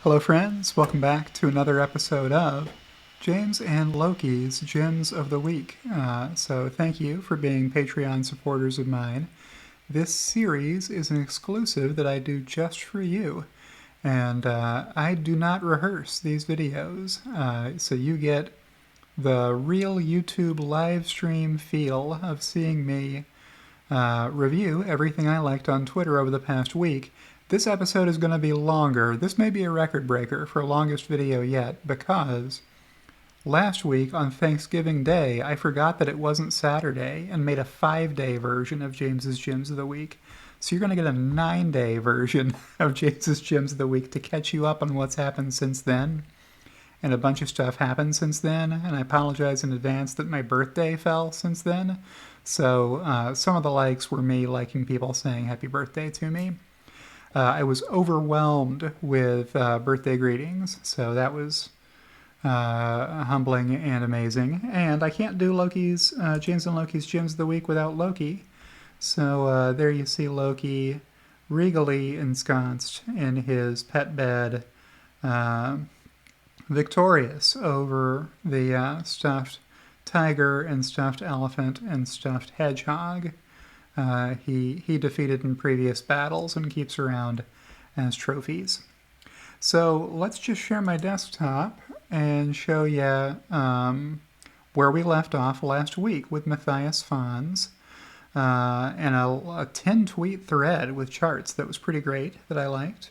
Hello friends, welcome back to another episode of James and Loki's Gems of the Week. So thank you for being Patreon supporters of mine. This series is an exclusive that I do just for you. And I do not rehearse these videos, so you get the real YouTube live stream feel of seeing me review everything I liked on Twitter over the past week. This episode is going to be longer. This may be a record breaker for longest video yet, because last week on Thanksgiving Day, I forgot that it wasn't Saturday and made a 5-day version of James's Gems of the Week. So you're going to get a 9-day version of James's Gems of the Week to catch you up on what's happened since then. And a bunch of stuff happened since then, and I apologize in advance that my birthday fell since then. So some of the likes were me liking people saying happy birthday to me. I was overwhelmed with birthday greetings, so that was humbling and amazing. And I can't do James and Loki's Gems of the Week without Loki. So there you see Loki regally ensconced in his pet bed, victorious over the stuffed tiger and stuffed elephant and stuffed hedgehog. He defeated in previous battles and keeps around as trophies. So let's just share my desktop and show you where we left off last week with Matthias Fons and a 10-tweet thread with charts that was pretty great that I liked.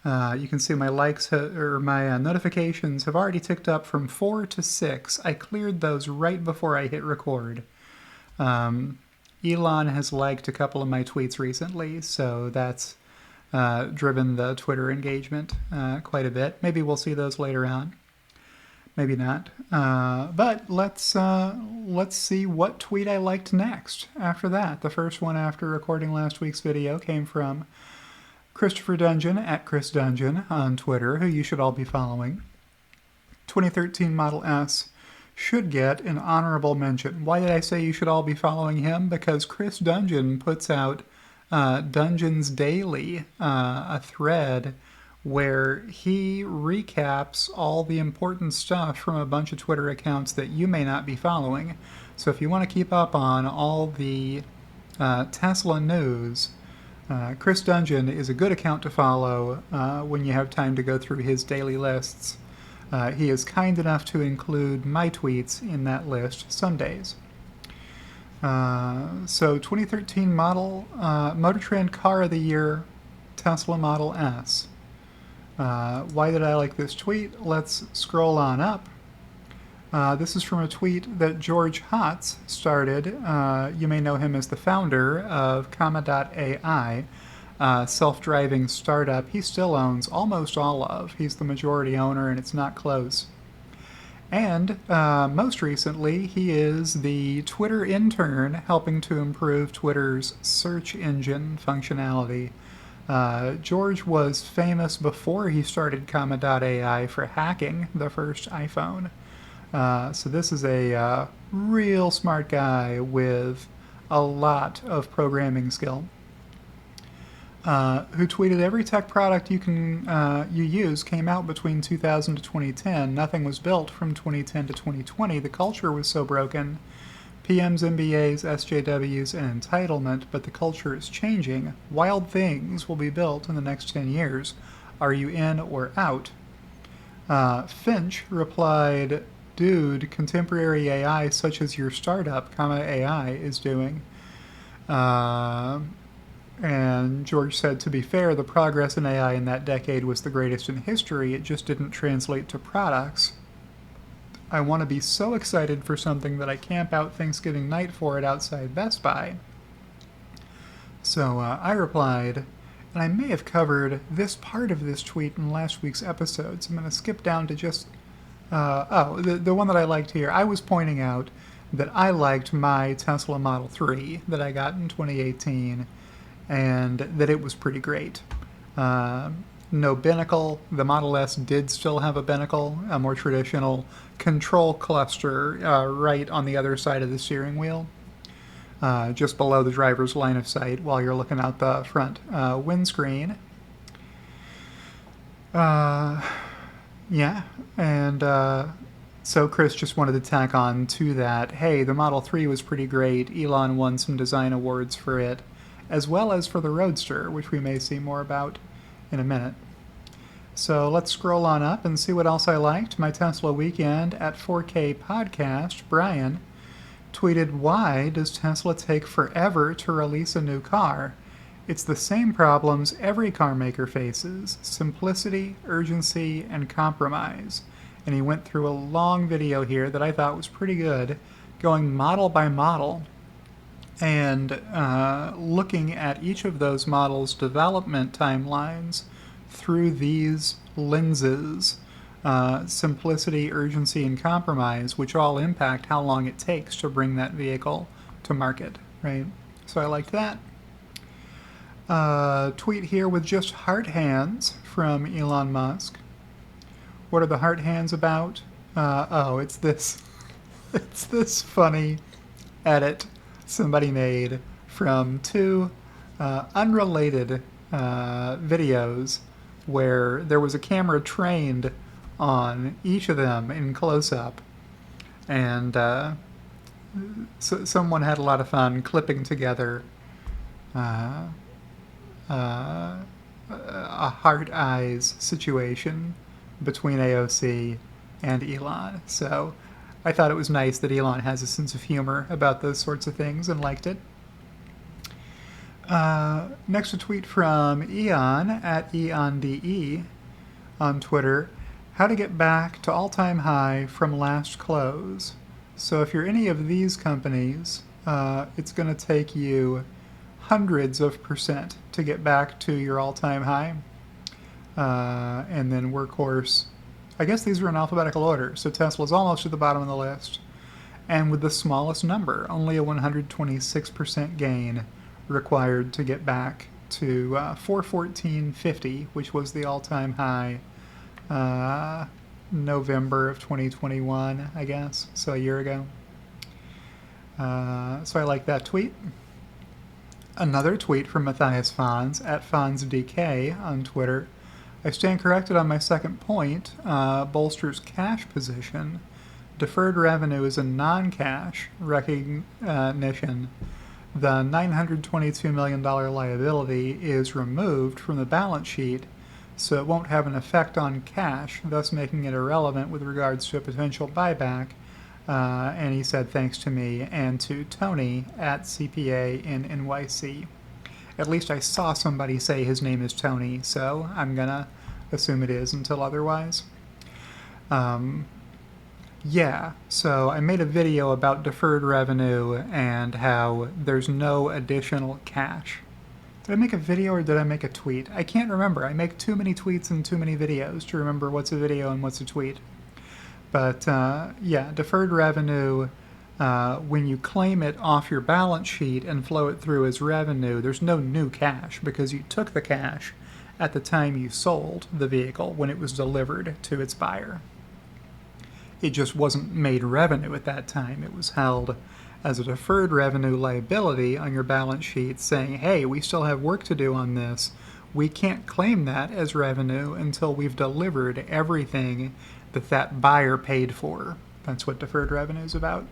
You can see my my notifications have already ticked up from 4 to 6. I cleared those right before I hit record. Elon has liked a couple of my tweets recently, so that's driven the Twitter engagement quite a bit. Maybe we'll see those later on. Maybe not. But let's see what tweet I liked next after that. The first one after recording last week's video came from Christopher Dungeon at Chris Dungeon on Twitter, who you should all be following. 2013 Model S should get an honorable mention. Why did I say you should all be following him? Because Chris Dungeon puts out Dungeons Daily, a thread where he recaps all the important stuff from a bunch of Twitter accounts that you may not be following. So if you want to keep up on all the Tesla news, Chris Dungeon is a good account to follow when you have time to go through his daily lists. He is kind enough to include my tweets in that list some days. So 2013 Motor Trend Car of the Year, Tesla Model S. Why did I like this tweet? Let's scroll on up. This is from a tweet that George Hotz started. You may know him as the founder of Comma.ai, self-driving startup he still owns almost all of. He's the majority owner, and it's not close. And most recently, he is the Twitter intern helping to improve Twitter's search engine functionality. George was famous before he started Comma.ai for hacking the first iPhone. So this is a real smart guy with a lot of programming skill, who tweeted, "Every tech product you use came out between 2000 to 2010. Nothing was built from 2010 to 2020. The culture was so broken. PMs, MBAs, SJWs, and entitlement, but the culture is changing. Wild things will be built in the next 10 years. Are you in or out?" Finch replied, "Dude, contemporary AI such as your startup, AI, is doing." And George said, "To be fair, the progress in AI in that decade was the greatest in history. It just didn't translate to products. I want to be so excited for something that I camp out Thanksgiving night for it outside Best Buy." So I replied, and I may have covered this part of this tweet in last week's episode, so I'm going to skip down to just the one that I liked here. I was pointing out that I liked my Tesla Model 3 that I got in 2018, and that it was pretty great. No binnacle. The Model S did still have a binnacle, a more traditional control cluster right on the other side of the steering wheel, just below the driver's line of sight while you're looking out the front windscreen. Uh, yeah, and so Chris just wanted to tack on to that. Hey, the Model 3 was pretty great. Elon won some design awards for it, as well as for the Roadster, which we may see more about in a minute. So let's scroll on up and see what else I liked. My Tesla weekend at 4K podcast, Brian tweeted, "Why does Tesla take forever to release a new car? It's the same problems every car maker faces: simplicity, urgency, and compromise." And he went through a long video here that I thought was pretty good, going model by model and looking at each of those models' development timelines through these lenses: simplicity, urgency, and compromise, which all impact how long it takes to bring that vehicle to market, right? So I liked that. Tweet here with just heart hands from Elon Musk. What are the heart hands about? It's this. It's this funny edit somebody made from two unrelated videos where there was a camera trained on each of them in close-up, and so someone had a lot of fun clipping together uh, a heart eyes situation between AOC and Elon. So I thought it was nice that Elon has a sense of humor about those sorts of things and liked it. Next, a tweet from Eon at EonDE on Twitter. How to get back to all-time high from last close. So if you're any of these companies, it's going to take you hundreds of percent to get back to your all-time high. And then Workhorse, I guess these are in alphabetical order, so Tesla's almost at the bottom of the list. And with the smallest number, only a 126% gain required to get back to 414.50, which was the all-time high November of 2021, I guess, so a year ago. So I like that tweet. Another tweet from Matthias Fons at FonsDK on Twitter. I stand corrected on my second point. Bolster's cash position. Deferred revenue is a non-cash recognition. The $922 million liability is removed from the balance sheet, so it won't have an effect on cash, thus making it irrelevant with regards to a potential buyback. And he said thanks to me and to Tony at CPA in NYC. At least I saw somebody say his name is Tony, so I'm gonna assume it is until otherwise. Yeah, so I made a video about deferred revenue and how there's no additional cash. Did I make a video or did I make a tweet? I can't remember. I make too many tweets and too many videos to remember what's a video and what's a tweet. But yeah, deferred revenue, when you claim it off your balance sheet and flow it through as revenue, there's no new cash because you took the cash at the time you sold the vehicle when it was delivered to its buyer. It just wasn't made revenue at that time. It was held as a deferred revenue liability on your balance sheet saying, hey, we still have work to do on this. We can't claim that as revenue until we've delivered everything that buyer paid for. That's what deferred revenue is about.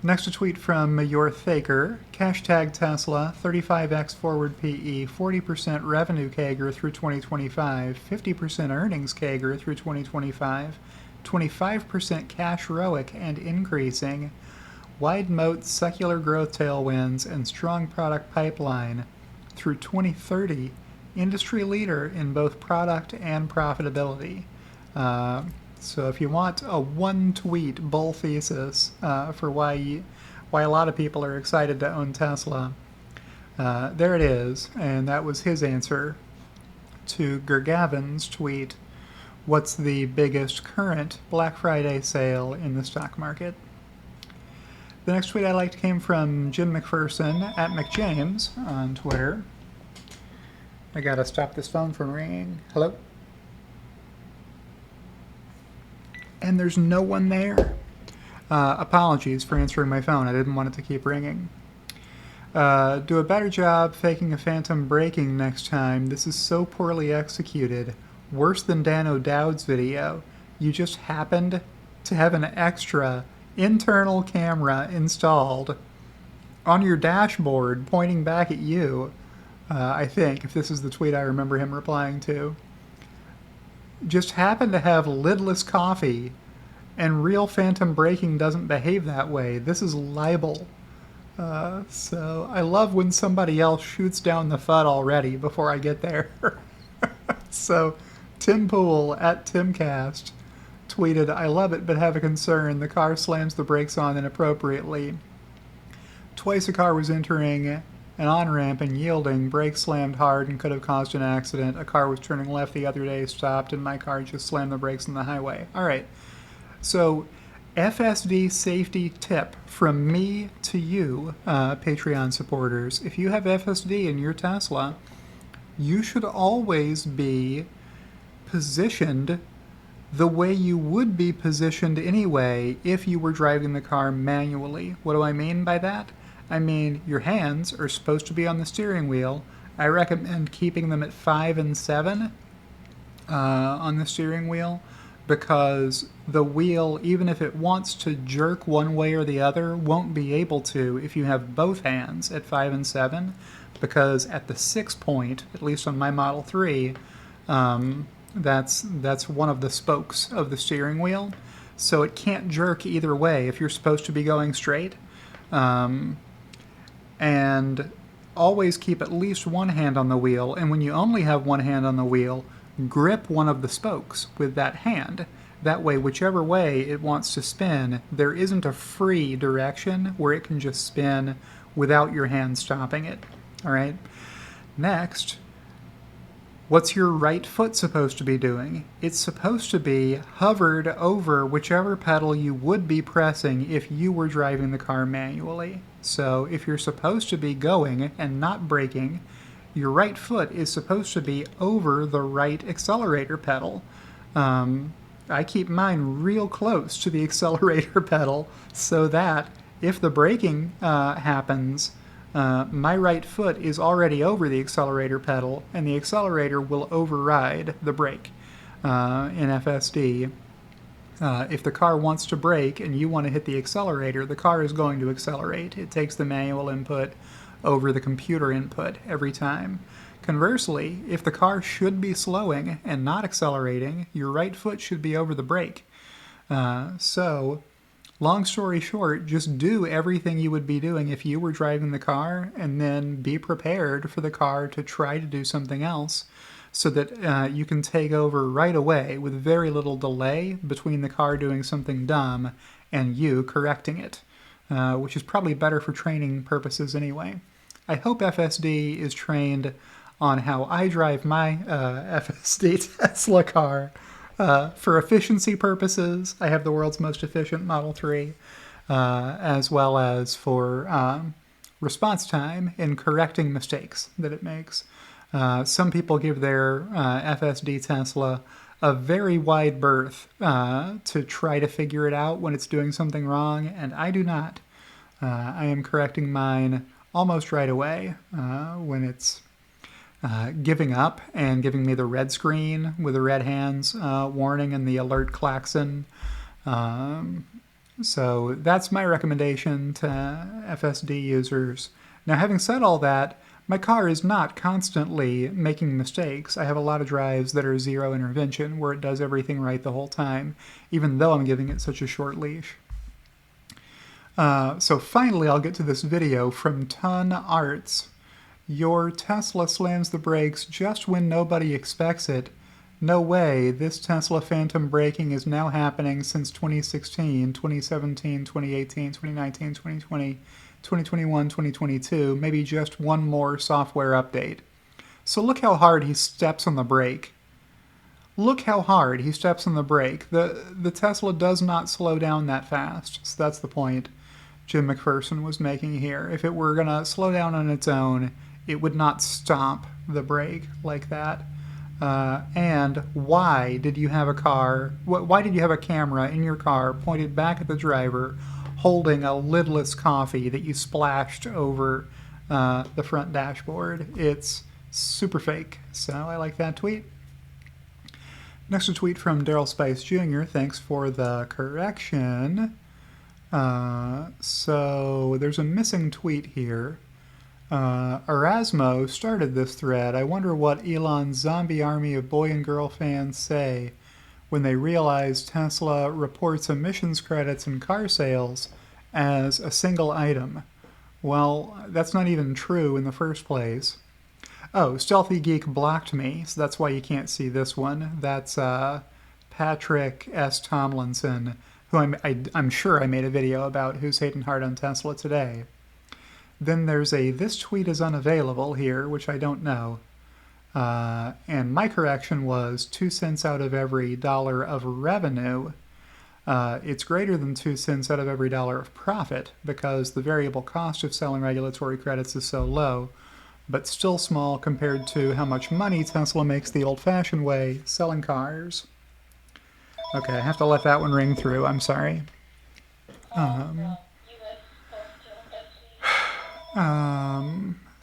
Next, a tweet from Your Thaker. Hashtag Tesla, 35x forward PE, 40% revenue CAGR through 2025, 50% earnings CAGR through 2025, 25% cash ROIC and increasing, wide moat secular growth tailwinds, and strong product pipeline through 2030, industry leader in both product and profitability. So if you want a one-tweet bull thesis for why a lot of people are excited to own Tesla, there it is, and that was his answer to Gergavin's tweet, what's the biggest current Black Friday sale in the stock market? The next tweet I liked came from Jim McPherson at McJames on Twitter. I gotta stop this phone from ringing. Hello? And there's no one there. Apologies for answering my phone. I didn't want it to keep ringing. Do a better job faking a phantom braking next time. This is so poorly executed. worse than Dan O'Dowd's video. You just happened to have an extra internal camera installed on your dashboard pointing back at you, I think, if this is the tweet I remember him replying to. Just happen to have lidless coffee, and real phantom braking doesn't behave that way. This is libel. So I love when somebody else shoots down the FUD already before I get there. So Tim Pool at TimCast tweeted, "I love it, but have a concern. The car slams the brakes on inappropriately. Twice a car was entering an on-ramp and yielding, brakes slammed hard and could have caused an accident. A car was turning left the other day, stopped, and my car just slammed the brakes on the highway." All right, so FSD safety tip from me to you, Patreon supporters. If you have FSD in your Tesla, you should always be positioned the way you would be positioned anyway if you were driving the car manually. What do I mean by that? I mean, your hands are supposed to be on the steering wheel. I recommend keeping them at 5 and 7 on the steering wheel, because the wheel, even if it wants to jerk one way or the other, won't be able to if you have both hands at 5 and 7, because at the 6 point, at least on my Model 3, that's one of the spokes of the steering wheel, so it can't jerk either way if you're supposed to be going straight. And always keep at least one hand on the wheel, and when you only have one hand on the wheel, grip one of the spokes with that hand. That way, whichever way it wants to spin, there isn't a free direction where it can just spin without your hand stopping it. All right? Next, what's your right foot supposed to be doing? It's supposed to be hovered over whichever pedal you would be pressing if you were driving the car manually. So if you're supposed to be going and not braking, your right foot is supposed to be over the right accelerator pedal. I keep mine real close to the accelerator pedal so that if the braking happens, my right foot is already over the accelerator pedal, and the accelerator will override the brake. In FSD, if the car wants to brake and you want to hit the accelerator, the car is going to accelerate. It takes the manual input over the computer input every time. Conversely, if the car should be slowing and not accelerating, your right foot should be over the brake. So, long story short, just do everything you would be doing if you were driving the car, and then be prepared for the car to try to do something else, so that you can take over right away with very little delay between the car doing something dumb and you correcting it, which is probably better for training purposes anyway. I hope FSD is trained on how I drive my FSD Tesla car. For efficiency purposes, I have the world's most efficient Model 3, as well as for response time in correcting mistakes that it makes. Some people give their FSD Tesla a very wide berth to try to figure it out when it's doing something wrong, and I do not. I am correcting mine almost right away when it's giving up and giving me the red screen with the red hands warning and the alert klaxon. So that's my recommendation to FSD users. Now, having said all that, my car is not constantly making mistakes. I have a lot of drives that are zero intervention, where it does everything right the whole time, even though I'm giving it such a short leash. So finally, I'll get to this video from Ton Arts. Your Tesla slams the brakes just when nobody expects it. No way, this Tesla phantom braking is now happening since 2016, 2017, 2018, 2019, 2020, 2021, 2022, maybe just one more software update. So look how hard he steps on the brake. Look how hard he steps on the brake. The Tesla does not slow down that fast, so that's the point Jim McPherson was making here. If it were going to slow down on its own, it would not stomp the brake like that. And why did you have a camera in your car pointed back at the driver holding a lidless coffee that you splashed over the front dashboard? It's super fake. So I like that tweet. Next, a tweet from Daryl Spice Jr. Thanks for the correction. So there's a missing tweet here. Erasmo started this thread. I wonder what Elon's zombie army of boy and girl fans say when they realize Tesla reports emissions credits and car sales as a single item. Well, that's not even true in the first place. Oh, Stealthy Geek blocked me, so that's why you can't see this one. That's Patrick S. Tomlinson, who I'm sure I made a video about, who's hating hard on Tesla today. Then there's a "this tweet is unavailable" here, which I don't know. And my correction was 2 cents out of every dollar of revenue. It's greater than 2 cents out of every dollar of profit because the variable cost of selling regulatory credits is so low, but still small compared to how much money Tesla makes the old-fashioned way, selling cars. Okay, I have to let that one ring through. I'm sorry.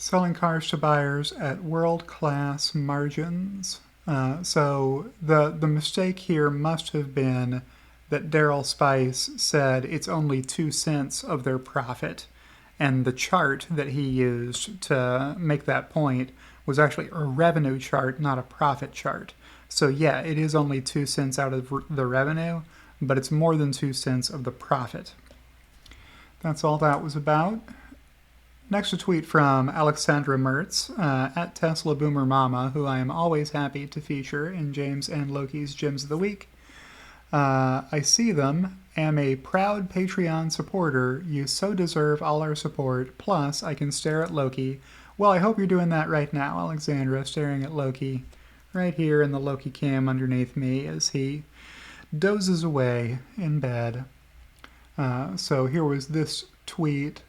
Selling cars to buyers at world-class margins. So the mistake here must have been that Daryl Spice said it's only 2 cents of their profit. And the chart that he used to make that point was actually a revenue chart, not a profit chart. So yeah, it is only 2 cents out of the revenue, but it's more than 2 cents of the profit. That's all that was about. Next, a tweet from Alexandra Mertz, at Tesla Boomer Mama, who I am always happy to feature in James and Loki's Gems of the Week. I see them, am a proud Patreon supporter. You so deserve all our support. Plus, I can stare at Loki. Well, I hope you're doing that right now, Alexandra, staring at Loki right here in the Loki cam underneath me as he dozes away in bed. So here was this tweet.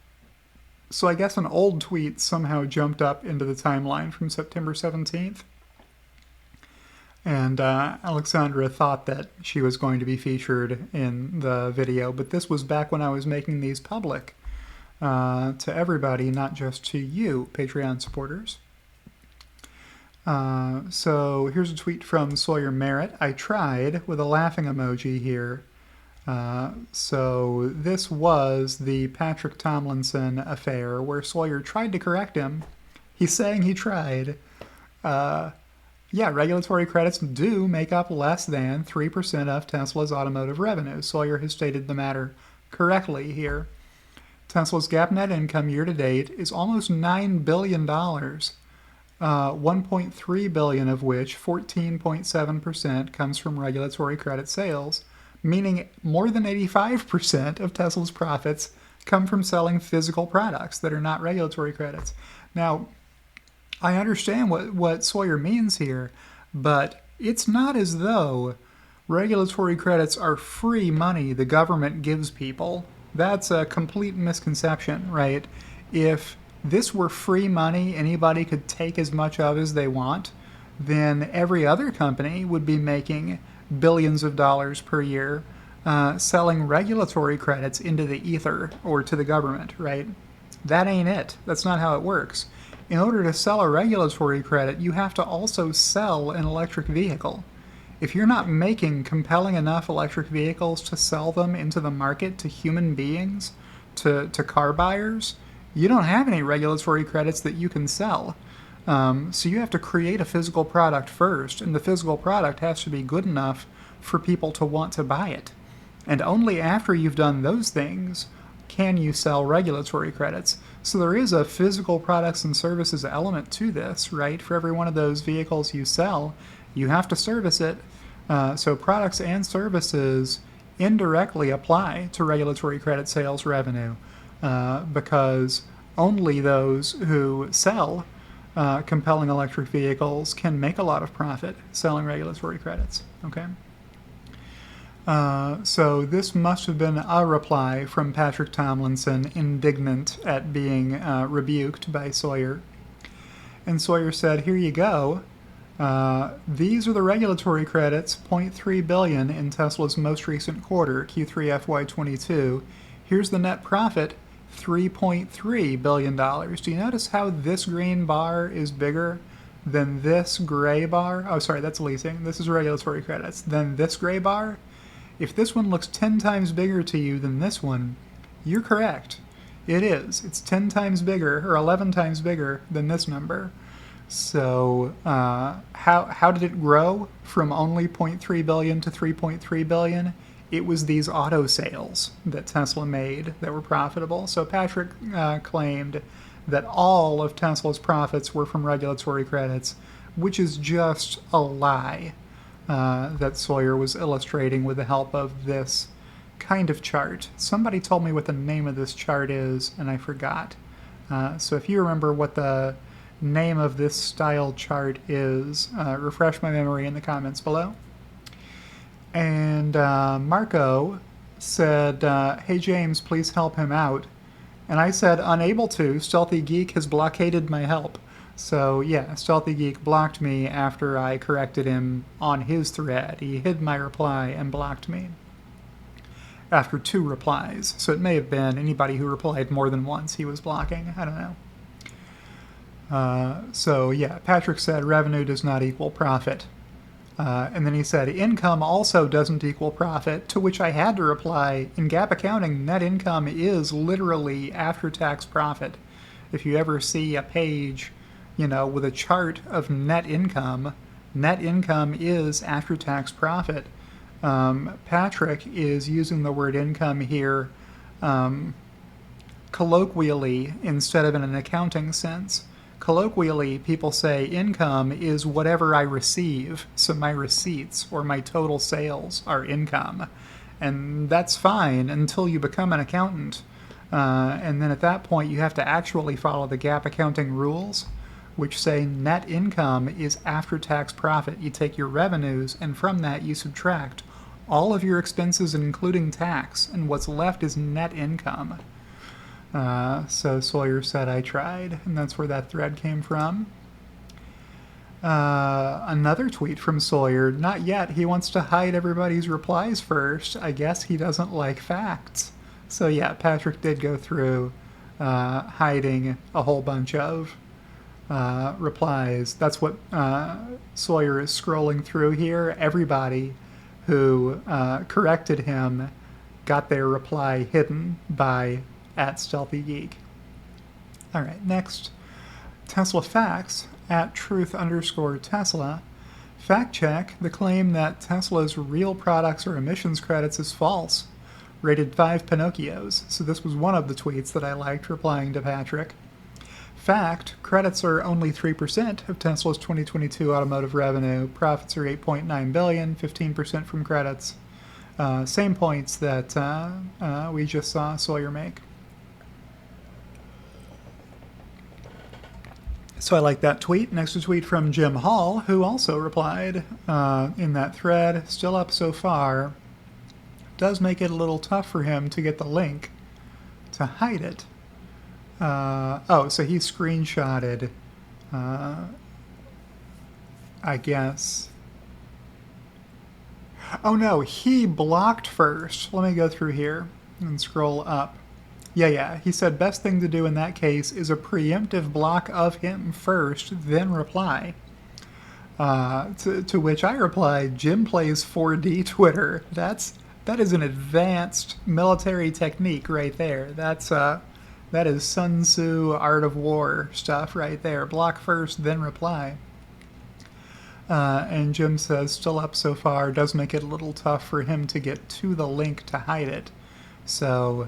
So I guess an old tweet somehow jumped up into the timeline from September 17th. And Alexandra thought that she was going to be featured in the video, but this was back when I was making these public to everybody, not just to you, Patreon supporters. So here's a tweet from Sawyer Merritt. I tried, with a laughing emoji here. So this was the Patrick Tomlinson affair where Sawyer tried to correct him. He's saying he tried. Yeah, regulatory credits do make up less than 3% of Tesla's automotive revenue. Sawyer has stated the matter correctly here. Tesla's GAAP net income year to date is almost $9 billion, $1.3 billion of which 14.7% comes from regulatory credit sales, meaning more than 85% of Tesla's profits come from selling physical products that are not regulatory credits. Now, I understand what Sawyer means here, but it's not as though regulatory credits are free money the government gives people. That's a complete misconception, right? If this were free money anybody could take as much of as they want, then every other company would be making billions of dollars per year selling regulatory credits into the ether or to the government, right? That ain't it. That's not how it works. In order to sell a regulatory credit, you have to also sell an electric vehicle. If you're not making compelling enough electric vehicles to sell them into the market to human beings, to car buyers, you don't have any regulatory credits that you can sell. So you have to create a physical product first, and the physical product has to be good enough for people to want to buy it. And only after you've done those things can you sell regulatory credits. So there is a physical products and services element to this, right? For every one of those vehicles you sell, you have to service it. So products and services indirectly apply to regulatory credit sales revenue because only those who sell compelling electric vehicles can make a lot of profit selling regulatory credits, okay? So this must have been a reply from Patrick Tomlinson, indignant at being rebuked by Sawyer. And Sawyer said, here you go. These are the regulatory credits, $0.3 billion in Tesla's most recent quarter, Q3 FY22. Here's the net profit, $3.3 billion. Do you notice how this green bar is bigger then this gray bar, oh sorry, that's leasing, this is regulatory credits, then this gray bar, if this one looks 10 times bigger to you than this one, you're correct. It is. It's 10 times bigger, or 11 times bigger than this number. So how did it grow from only 0.3 billion to 3.3 billion? It was these auto sales that Tesla made that were profitable. So Patrick claimed that all of Tesla's profits were from regulatory credits, which is just a lie that Sawyer was illustrating with the help of this kind of chart. Somebody told me what the name of this chart is, and I forgot. So if you remember what the name of this style chart is, refresh my memory in the comments below. And Marco said, hey James, please help him out. And I said, unable to. Stealthy Geek has blockaded my help. So yeah, Stealthy Geek blocked me after I corrected him on his thread. He hid my reply and blocked me after 2 replies. So it may have been anybody who replied more than once he was blocking. I don't know. So yeah, Patrick said revenue does not equal profit. And then he said, income also doesn't equal profit, to which I had to reply, in GAAP accounting, net income is literally after-tax profit. If you ever see a page, with a chart of net income is after-tax profit. Patrick is using the word income here colloquially instead of in an accounting sense. Colloquially, people say income is whatever I receive, so my receipts or my total sales are income. And that's fine until you become an accountant. And then at that point, you have to actually follow the GAAP accounting rules, which say net income is after-tax profit. You take your revenues, and from that you subtract all of your expenses, including tax, and what's left is net income. So Sawyer said I tried, and that's where that thread came from. Another tweet from Sawyer, not yet, he wants to hide everybody's replies first. I guess he doesn't like facts. So yeah, Patrick did go through hiding a whole bunch of replies. That's what Sawyer is scrolling through here. Everybody who corrected him got their reply hidden by @StealthyGeek. All right, next, Tesla Facts @truth_Tesla. Fact check, the claim that Tesla's real products or emissions credits is false. Rated 5 Pinocchios. So this was one of the tweets that I liked replying to Patrick. Fact, credits are only 3% of Tesla's 2022 automotive revenue. Profits are $8.9 billion, 15% from credits. Same points that we just saw Sawyer make. So I like that tweet. Next a tweet from Jim Hall, who also replied in that thread. Still up so far. Does make it a little tough for him to get the link to hide it. So he screenshotted, I guess. Oh no, he blocked first. Let me go through here and scroll up. Yeah, he said best thing to do in that case is a preemptive block of him first, then reply. To which I replied, Jim plays 4D Twitter. That is an advanced military technique right there. That is Sun Tzu Art of War stuff right there. Block first, then reply. And Jim says, still up so far, does make it a little tough for him to get to the link to hide it. So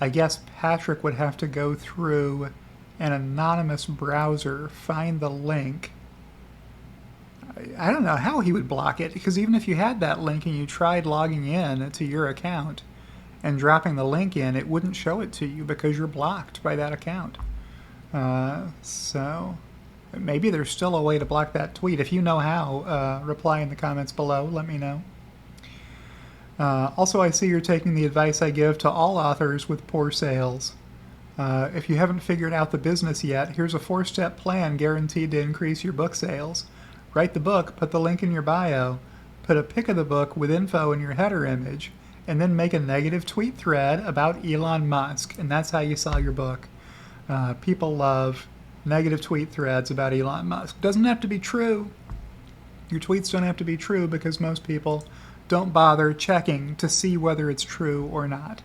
I guess Patrick would have to go through an anonymous browser, find the link. I don't know how he would block it, because even if you had that link and you tried logging in to your account and dropping the link in, it wouldn't show it to you because you're blocked by that account. So maybe there's still a way to block that tweet. If you know how, reply in the comments below. Let me know. Also, I see you're taking the advice I give to all authors with poor sales. If you haven't figured out the business yet, here's a 4-step plan guaranteed to increase your book sales. Write the book, put the link in your bio, put a pic of the book with info in your header image, and then make a negative tweet thread about Elon Musk, and that's how you sell your book. People love negative tweet threads about Elon Musk. Doesn't have to be true. Your tweets don't have to be true because most people don't bother checking to see whether it's true or not.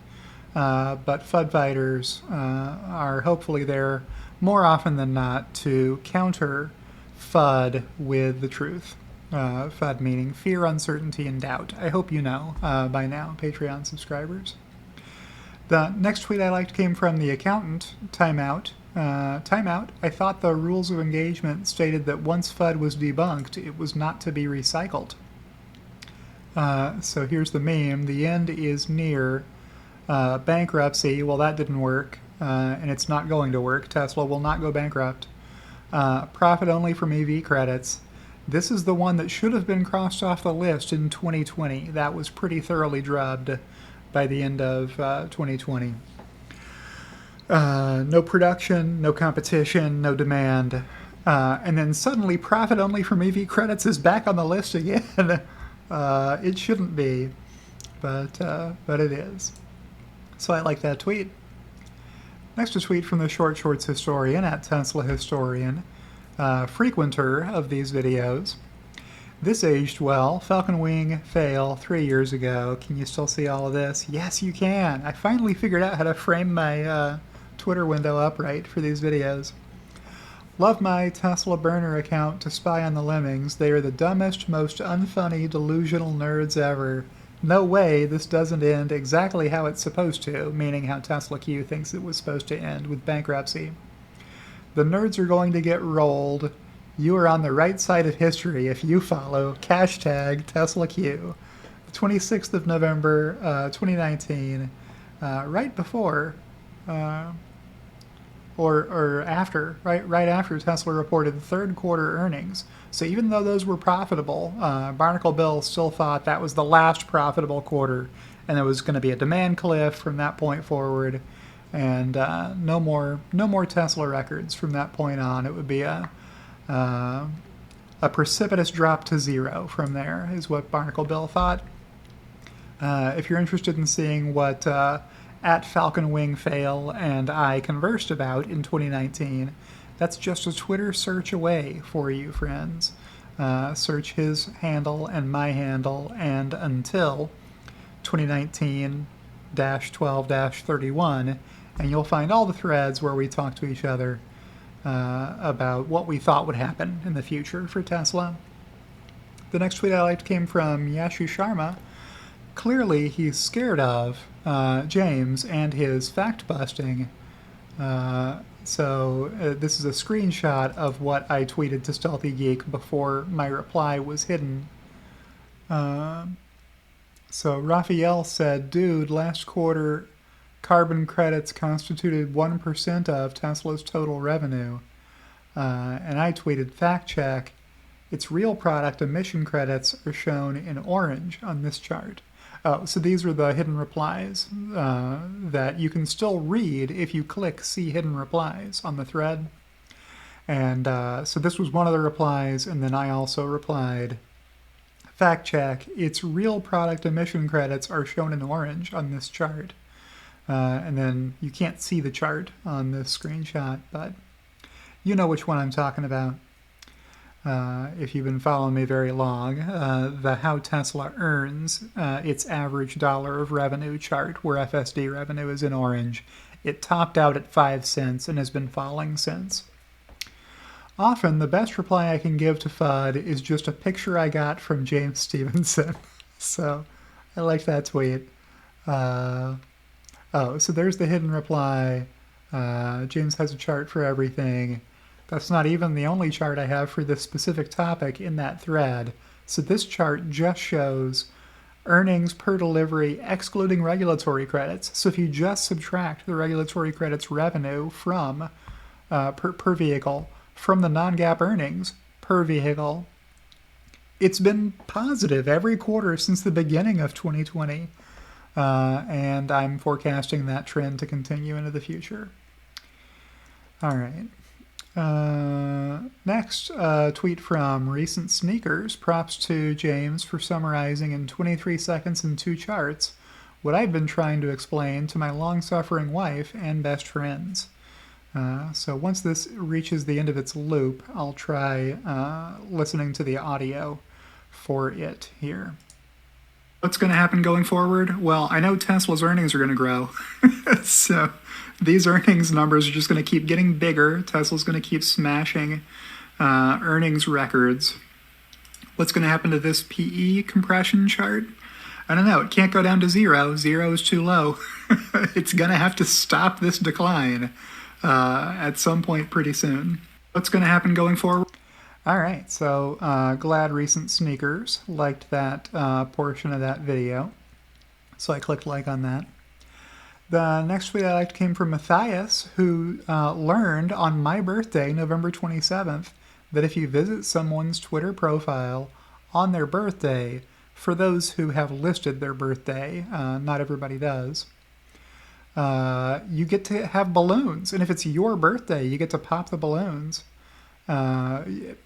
But FUD fighters are hopefully there more often than not to counter FUD with the truth. FUD meaning fear, uncertainty, and doubt. I hope you know by now, Patreon subscribers. The next tweet I liked came from the accountant, Timeout. Timeout, I thought the rules of engagement stated that once FUD was debunked, it was not to be recycled. So here's the meme. The end is near. Bankruptcy, well, that didn't work, and it's not going to work. Tesla will not go bankrupt. Profit only from EV credits. This is the one that should have been crossed off the list in 2020. That was pretty thoroughly drubbed by the end of 2020. No production, no competition, no demand. And then suddenly profit only from EV credits is back on the list again. It shouldn't be, but it is. So I like that tweet. Next, a tweet from the Short Shorts historian at Tesla Historian, frequenter of these videos. This aged well. Falcon Wing fail 3 years ago. Can you still see all of this? Yes, you can. I finally figured out how to frame my Twitter window upright for these videos. Love my Tesla burner account to spy on the lemmings. They are the dumbest, most unfunny, delusional nerds ever. No way this doesn't end exactly how it's supposed to, meaning how Tesla Q thinks it was supposed to end, with bankruptcy. The nerds are going to get rolled. You are on the right side of history if you follow hashtag Tesla Q. The 26th of November, 2019, right before, or after, right after Tesla reported third quarter earnings. So even though those were profitable, Barnacle Bill still thought that was the last profitable quarter, and there was going to be a demand cliff from that point forward, and no more Tesla records from that point on. It would be a precipitous drop to zero from there, is what Barnacle Bill thought. If you're interested in seeing what at Falcon Wing Fail and I conversed about in 2019, that's just a Twitter search away for you, friends. Search his handle and my handle and until 2019-12-31, and you'll find all the threads where we talk to each other about what we thought would happen in the future for Tesla. The next tweet I liked came from Yashu Sharma. Clearly, he's scared of James and his fact-busting. So this is a screenshot of what I tweeted to Stealthy Geek before my reply was hidden. So Raphael said, dude, last quarter carbon credits constituted 1% of Tesla's total revenue. And I tweeted, fact check, its real product emission credits are shown in orange on this chart. So these are the hidden replies that you can still read if you click see hidden replies on the thread. And so this was one of the replies, and then I also replied, fact check, its real product emission credits are shown in orange on this chart. And then you can't see the chart on this screenshot, but you know which one I'm talking about. If you've been following me very long, the How Tesla Earns its average dollar of revenue chart, where FSD revenue is in orange. It topped out at 5 cents and has been falling since. Often, the best reply I can give to FUD is just a picture I got from James Stevenson. So, I like that tweet. So there's the hidden reply. James has a chart for everything. That's not even the only chart I have for this specific topic in that thread. So this chart just shows earnings per delivery excluding regulatory credits. So if you just subtract the regulatory credits revenue from per vehicle from the non-GAAP earnings per vehicle, it's been positive every quarter since the beginning of 2020. And I'm forecasting that trend to continue into the future. All right. Next, tweet from Recent Sneakers. Props to James for summarizing in 23 seconds and 2 charts what I've been trying to explain to my long-suffering wife and best friends. So once this reaches the end of its loop, I'll try listening to the audio for it here. What's going to happen going forward? Well, I know Tesla's earnings are going to grow. So these earnings numbers are just going to keep getting bigger. Tesla's going to keep smashing earnings records. What's going to happen to this PE compression chart? I don't know. It can't go down to zero. Zero is too low. It's going to have to stop this decline at some point pretty soon. What's going to happen going forward? All right, so glad recent sneakers liked that portion of that video. So I clicked like on that. The next tweet I liked came from Matthias, who learned on my birthday, November 27th, that if you visit someone's Twitter profile on their birthday, for those who have listed their birthday, not everybody does, you get to have balloons. And if it's your birthday, you get to pop the balloons.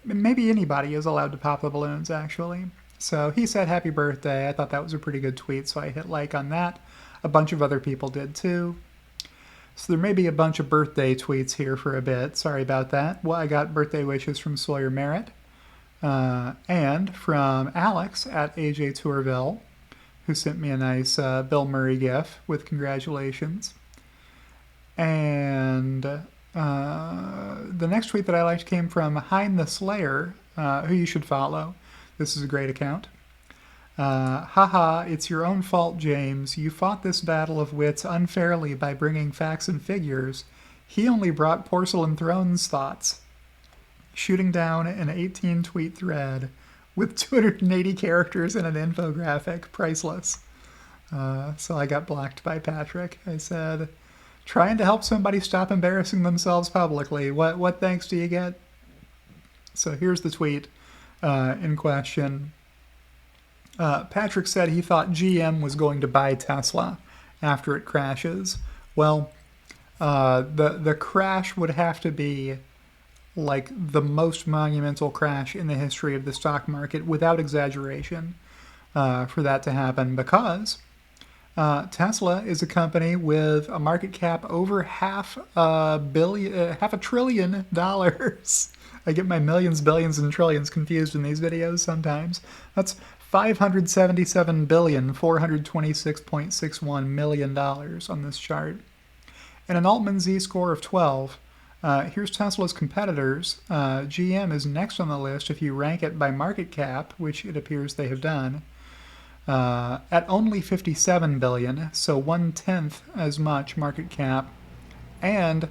Maybe anybody is allowed to pop the balloons, actually. So he said happy birthday. I thought that was a pretty good tweet, so I hit like on that. A bunch of other people did too. So there may be a bunch of birthday tweets here for a bit. Sorry about that. Well, I got birthday wishes from Sawyer Merritt and from Alex at AJ Tourville, who sent me a nice Bill Murray gif with congratulations. And the next tweet that I liked came from Hein the Slayer, who you should follow. This is a great account. Haha, it's your own fault, James. You fought this battle of wits unfairly by bringing facts and figures. He only brought Porcelain Thrones thoughts. Shooting down an 18-tweet thread with 280 characters and an infographic. Priceless. So I got blocked by Patrick. I said, trying to help somebody stop embarrassing themselves publicly. What thanks do you get? So here's the tweet in question. Patrick said he thought GM was going to buy Tesla after it crashes. Well, the crash would have to be like the most monumental crash in the history of the stock market, without exaggeration, for that to happen, because Tesla is a company with a market cap over $500 billion. I get my millions, billions, and trillions confused in these videos sometimes. That's $577,426.61 million on this chart. And an Altman Z-score of 12. Here's Tesla's competitors. GM is next on the list if you rank it by market cap, which it appears they have done, at only 57 billion, so 1/10 as much market cap, and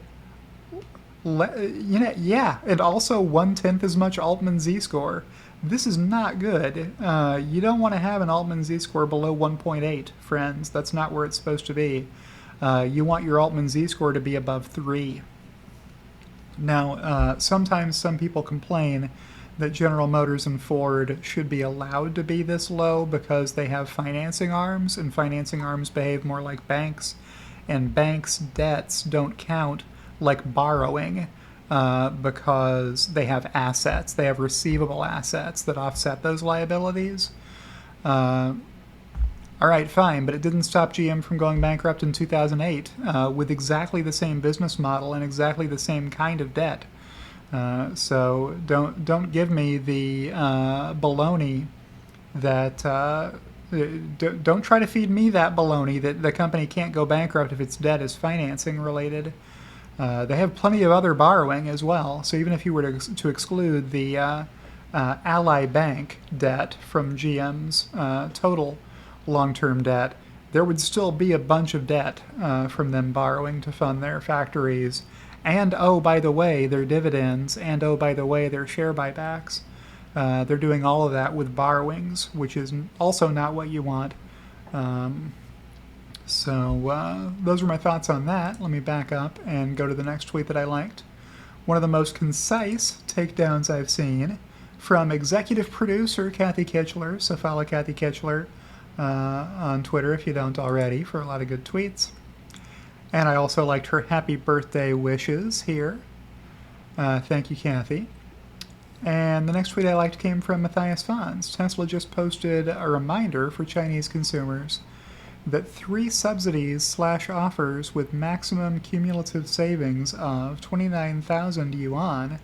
and also 1/10 as much Altman Z-score. This is not good. You don't want to have an Altman Z-score below 1.8, friends. That's not where it's supposed to be. You want your Altman Z-score to be above 3. Now, sometimes some people complain that General Motors and Ford should be allowed to be this low because they have financing arms, and financing arms behave more like banks, and banks' debts don't count like borrowing because they have assets. They have receivable assets that offset those liabilities. All right, fine, but it didn't stop GM from going bankrupt in 2008 with exactly the same business model and exactly the same kind of debt. So don't give me the baloney that don't try to feed me that baloney that the company can't go bankrupt if its debt is financing related. They have plenty of other borrowing as well. So even if you were to exclude the Ally Bank debt from GM's total long-term debt, there would still be a bunch of debt from them borrowing to fund their factories. And, oh, by the way, their dividends, and, oh, by the way, their share buybacks. They're doing all of that with borrowings, which is also not what you want. So those are my thoughts on that. Let me back up and go to the next tweet that I liked. One of the most concise takedowns I've seen from executive producer Kathy Kitchler. So follow Kathy Kitchler on Twitter if you don't already for a lot of good tweets. And I also liked her happy birthday wishes here. Thank you, Kathy. And the next tweet I liked came from Matthias Fons. Tesla just posted a reminder for Chinese consumers that 3 subsidies/offers with maximum cumulative savings of 29,000 yuan,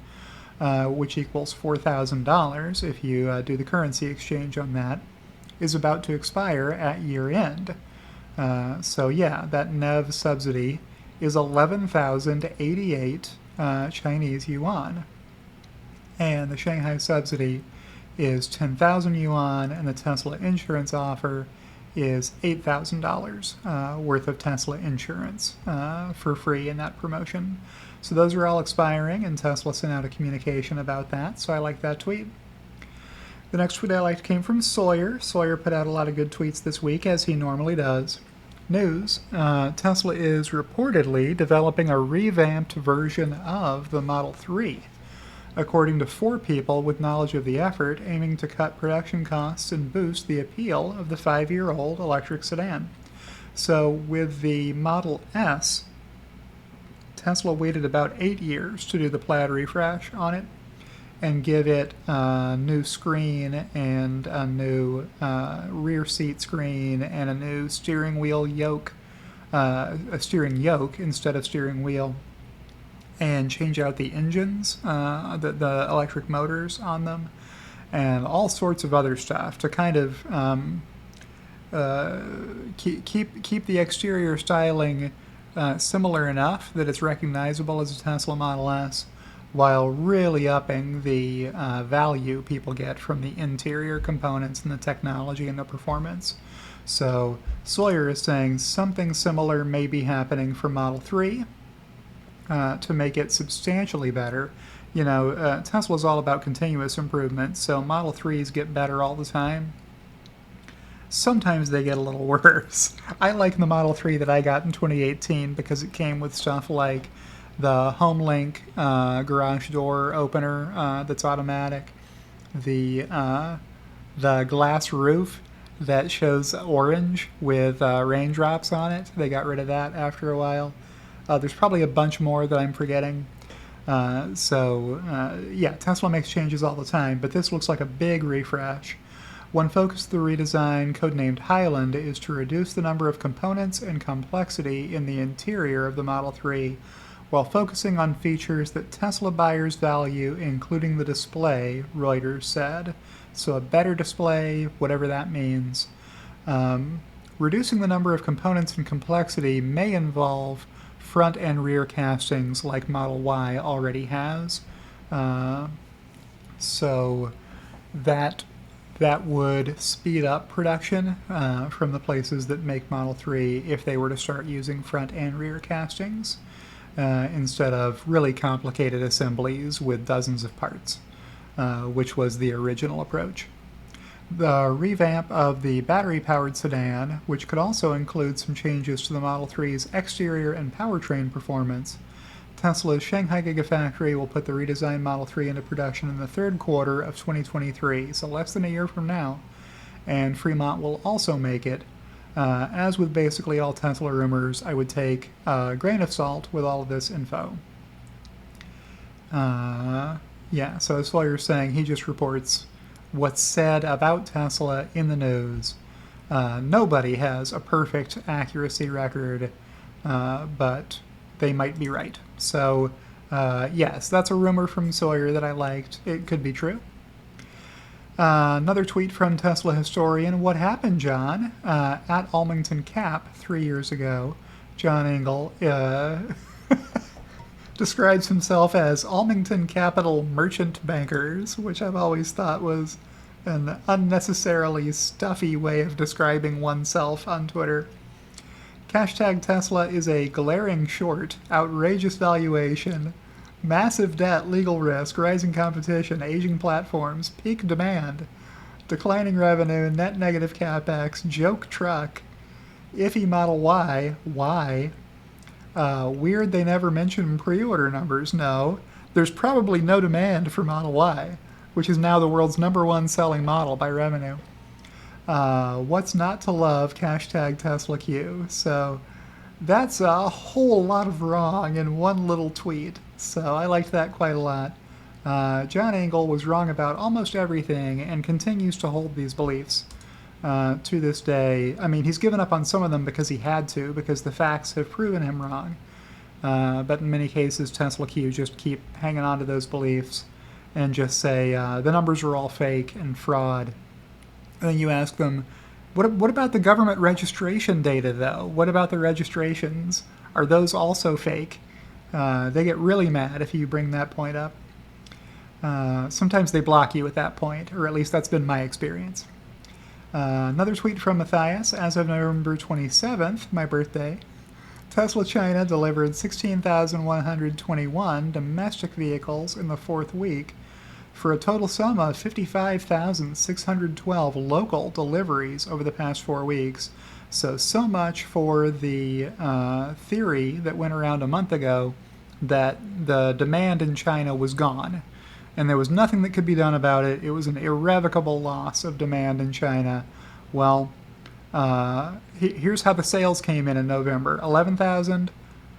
which equals $4,000 if you do the currency exchange on that, is about to expire at year end. So yeah, that NEV subsidy is 11,088 Chinese yuan. And the Shanghai subsidy is 10,000 yuan, and the Tesla insurance offer is $8,000 worth of Tesla insurance for free in that promotion. So those are all expiring, and Tesla sent out a communication about that, so I like that tweet. The next tweet I liked came from Sawyer. Sawyer put out a lot of good tweets this week, as he normally does. News. Tesla is reportedly developing a revamped version of the Model 3. According to 4 people with knowledge of the effort, aiming to cut production costs and boost the appeal of the 5-year-old electric sedan. So with the Model S, Tesla waited about 8 years to do the plaid refresh on it and give it a new screen and a new rear seat screen and a new steering wheel yoke, a steering yoke instead of steering wheel, and change out the engines, the electric motors on them, and all sorts of other stuff to kind of keep the exterior styling similar enough that it's recognizable as a Tesla Model S, while really upping the value people get from the interior components and the technology and the performance. So Sawyer is saying something similar may be happening for Model 3 to make it substantially better. You know, Tesla's all about continuous improvement, so Model 3s get better all the time. Sometimes they get a little worse. I like the Model 3 that I got in 2018 because it came with stuff like the HomeLink garage door opener that's automatic, the glass roof that shows orange with raindrops on it. They got rid of that after a while. There's probably a bunch more that I'm forgetting. Yeah, Tesla makes changes all the time, but this looks like a big refresh. One focus of the redesign, codenamed Highland, is to reduce the number of components and complexity in the interior of the Model 3, while focusing on features that Tesla buyers value, including the display, Reuters said. So a better display, whatever that means. Reducing the number of components and complexity may involve front and rear castings like Model Y already has. So that would speed up production from the places that make Model 3 if they were to start using front and rear castings instead of really complicated assemblies with dozens of parts, which was the original approach. The revamp of the battery-powered sedan, which could also include some changes to the Model 3's exterior and powertrain performance. Tesla's Shanghai Gigafactory will put the redesigned Model 3 into production in the third quarter of 2023, so less than a year from now, and Fremont will also make it. As with basically all Tesla rumors, I would take a grain of salt with all of this info. Yeah, so as Sawyer's saying, he just reports what's said about Tesla in the news. Nobody has a perfect accuracy record, but they might be right. So, yes, that's a rumor from Sawyer that I liked. It could be true. Another tweet from Tesla historian, "What happened, John?" At Almington Cap 3 years ago, John Engel describes himself as Almington Capital Merchant Bankers, which I've always thought was an unnecessarily stuffy way of describing oneself on Twitter. Hashtag Tesla is a glaring short, outrageous valuation, massive debt, legal risk, rising competition, aging platforms, peak demand, declining revenue, net negative capex, joke truck, iffy Model Y, why? Weird they never mention pre-order numbers. No, there's probably no demand for Model Y, which is now the world's #1 selling model by revenue. What's not to love? Hashtag Tesla Q. So that's a whole lot of wrong in one little tweet. So I liked that quite a lot. John Engel was wrong about almost everything and continues to hold these beliefs. to this day. I mean, he's given up on some of them because he had to, because the facts have proven him wrong. But in many cases, Tesla Q just keep hanging on to those beliefs and just say the numbers are all fake and fraud. And then you ask them, what about the government registration data, though? What about the registrations? Are those also fake? They get really mad if you bring that point up. Sometimes they block you at that point, or at least that's been my experience. Another tweet from Matthias. As of November 27th, my birthday, Tesla China delivered 16,121 domestic vehicles in the fourth week for a total sum of 55,612 local deliveries over the past 4 weeks. So much for the theory that went around a month ago that the demand in China was gone and there was nothing that could be done about it. It was an irrevocable loss of demand in China. Well, here's how the sales came in November: 11,000,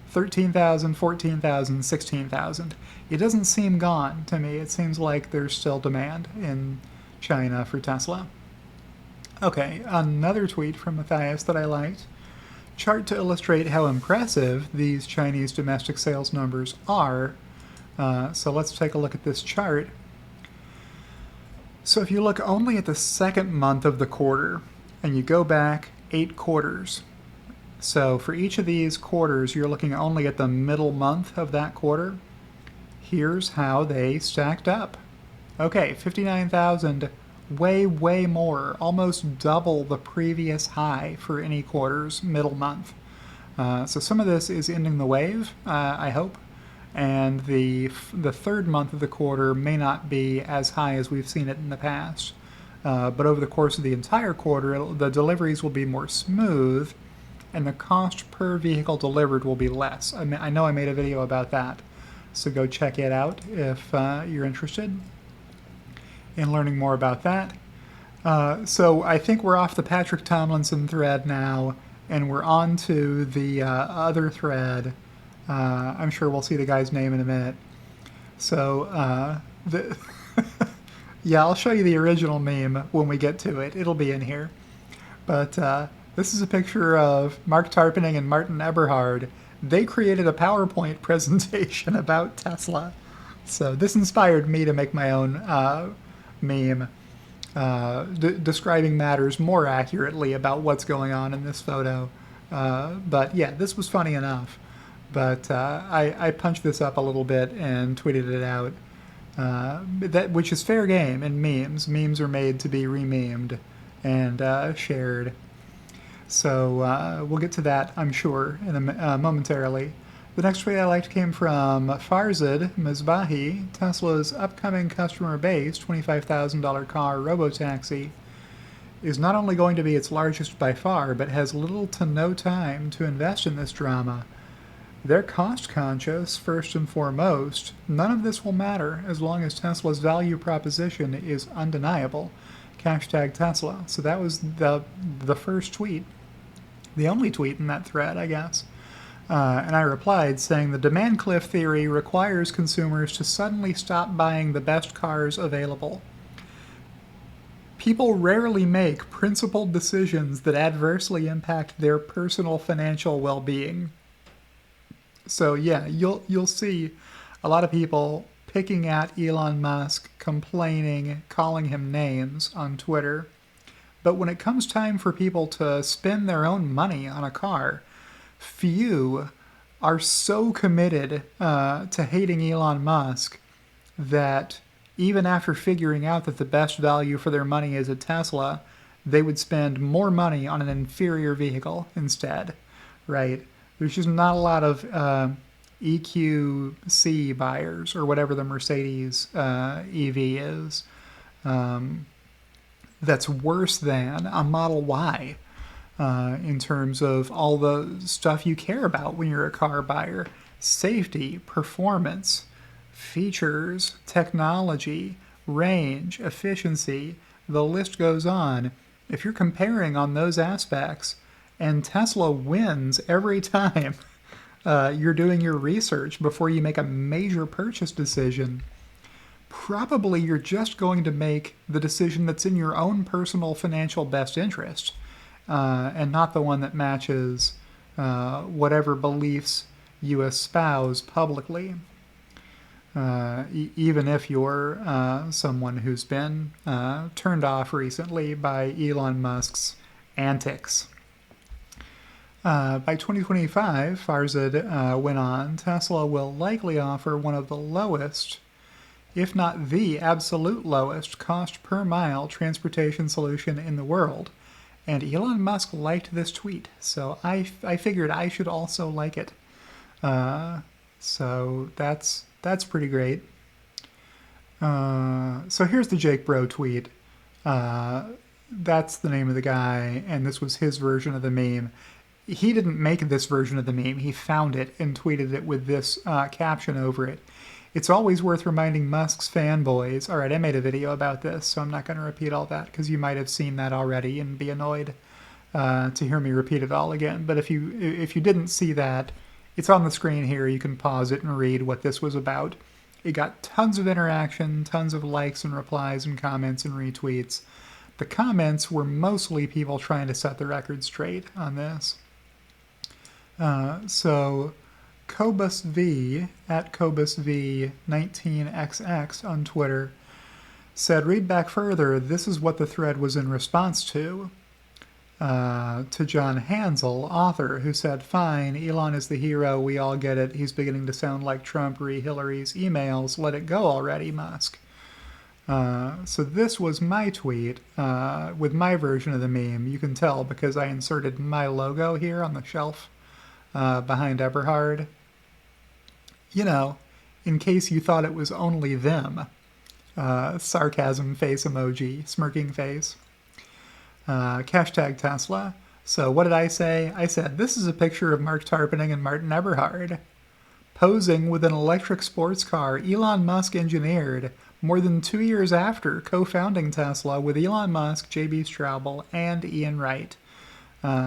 13,000, 14,000, 16,000. It doesn't seem gone to me. It seems like there's still demand in China for Tesla. Okay, another tweet from Matthias that I liked. Chart to illustrate how impressive these Chinese domestic sales numbers are. So let's take a look at this chart. So if you look only at the second month of the quarter and you go back 8 quarters, so for each of these quarters you're looking only at the middle month of that quarter, here's how they stacked up. Okay, 59,000, way more, almost double the previous high for any quarter's middle month. So some of this is ending the wave, I hope. And the third month of the quarter may not be as high as we've seen it in the past. But over the course of the entire quarter, the deliveries will be more smooth, and the cost per vehicle delivered will be less. I know I made a video about that, so go check it out if you're interested in learning more about that. So I think we're off the Patrick Tomlinson thread now, and we're on to the other thread. I'm sure we'll see the guy's name in a minute. So, yeah, I'll show you the original meme when we get to it. It'll be in here. But this is a picture of Mark Tarpenning and Martin Eberhard. They created a PowerPoint presentation about Tesla. So this inspired me to make my own meme describing matters more accurately about what's going on in this photo. But yeah, this was funny enough. But I punched this up a little bit and tweeted it out, which is fair game in memes. Memes are made to be re-memed and shared. So we'll get to that, I'm sure, momentarily. The next tweet I liked came from Farzad Mizbahi. Tesla's upcoming customer base, $25,000 car robotaxi, is not only going to be its largest by far, but has little to no time to invest in this drama. They're cost conscious, first and foremost. None of this will matter as long as Tesla's value proposition is undeniable. Hashtag Tesla. So that was the first tweet. The only tweet in that thread, I guess. And I replied saying the demand cliff theory requires consumers to suddenly stop buying the best cars available. People rarely make principled decisions that adversely impact their personal financial well-being. So yeah, you'll see a lot of people picking at Elon Musk, complaining, calling him names on Twitter. But when it comes time for people to spend their own money on a car, few are so committed to hating Elon Musk that even after figuring out that the best value for their money is a Tesla, they would spend more money on an inferior vehicle instead, right? There's just not a lot of EQC buyers, or whatever the Mercedes EV is, that's worse than a Model Y in terms of all the stuff you care about when you're a car buyer. Safety, performance, features, technology, range, efficiency, the list goes on. If you're comparing on those aspects, and Tesla wins every time you're doing your research before you make a major purchase decision, probably you're just going to make the decision that's in your own personal financial best interest, and not the one that matches whatever beliefs you espouse publicly. Even if you're someone who's been turned off recently by Elon Musk's antics. By 2025, Farzad went on, Tesla will likely offer one of the lowest, if not the absolute lowest, cost per mile transportation solution in the world. And Elon Musk liked this tweet, so I figured I should also like it. So that's pretty great. So here's the Jake Bro tweet. That's the name of the guy, and this was his version of the meme. He didn't make this version of the meme. He found it and tweeted it with this caption over it. It's always worth reminding Musk's fanboys. All right, I made a video about this, so I'm not going to repeat all that because you might have seen that already and be annoyed to hear me repeat it all again. But if you didn't see that, it's on the screen here. You can pause it and read what this was about. It got tons of interaction, tons of likes and replies and comments and retweets. The comments were mostly people trying to set the record straight on this. So Cobus V, at Cobus V 19XX on Twitter, said, read back further, this is what the thread was in response to John Hansel, author, who said, fine, Elon is the hero, we all get it, he's beginning to sound like Trump re Hillary's emails, let it go already, Musk. So this was my tweet with my version of the meme. You can tell because I inserted my logo here on the shelf behind Eberhard. You know, in case you thought it was only them. Sarcasm face emoji, smirking face. Hashtag Tesla. So what did I say? I said, this is a picture of Mark Tarpenning and Martin Eberhard posing with an electric sports car Elon Musk engineered more than 2 years after co-founding Tesla with Elon Musk, J.B. Straubel, and Ian Wright.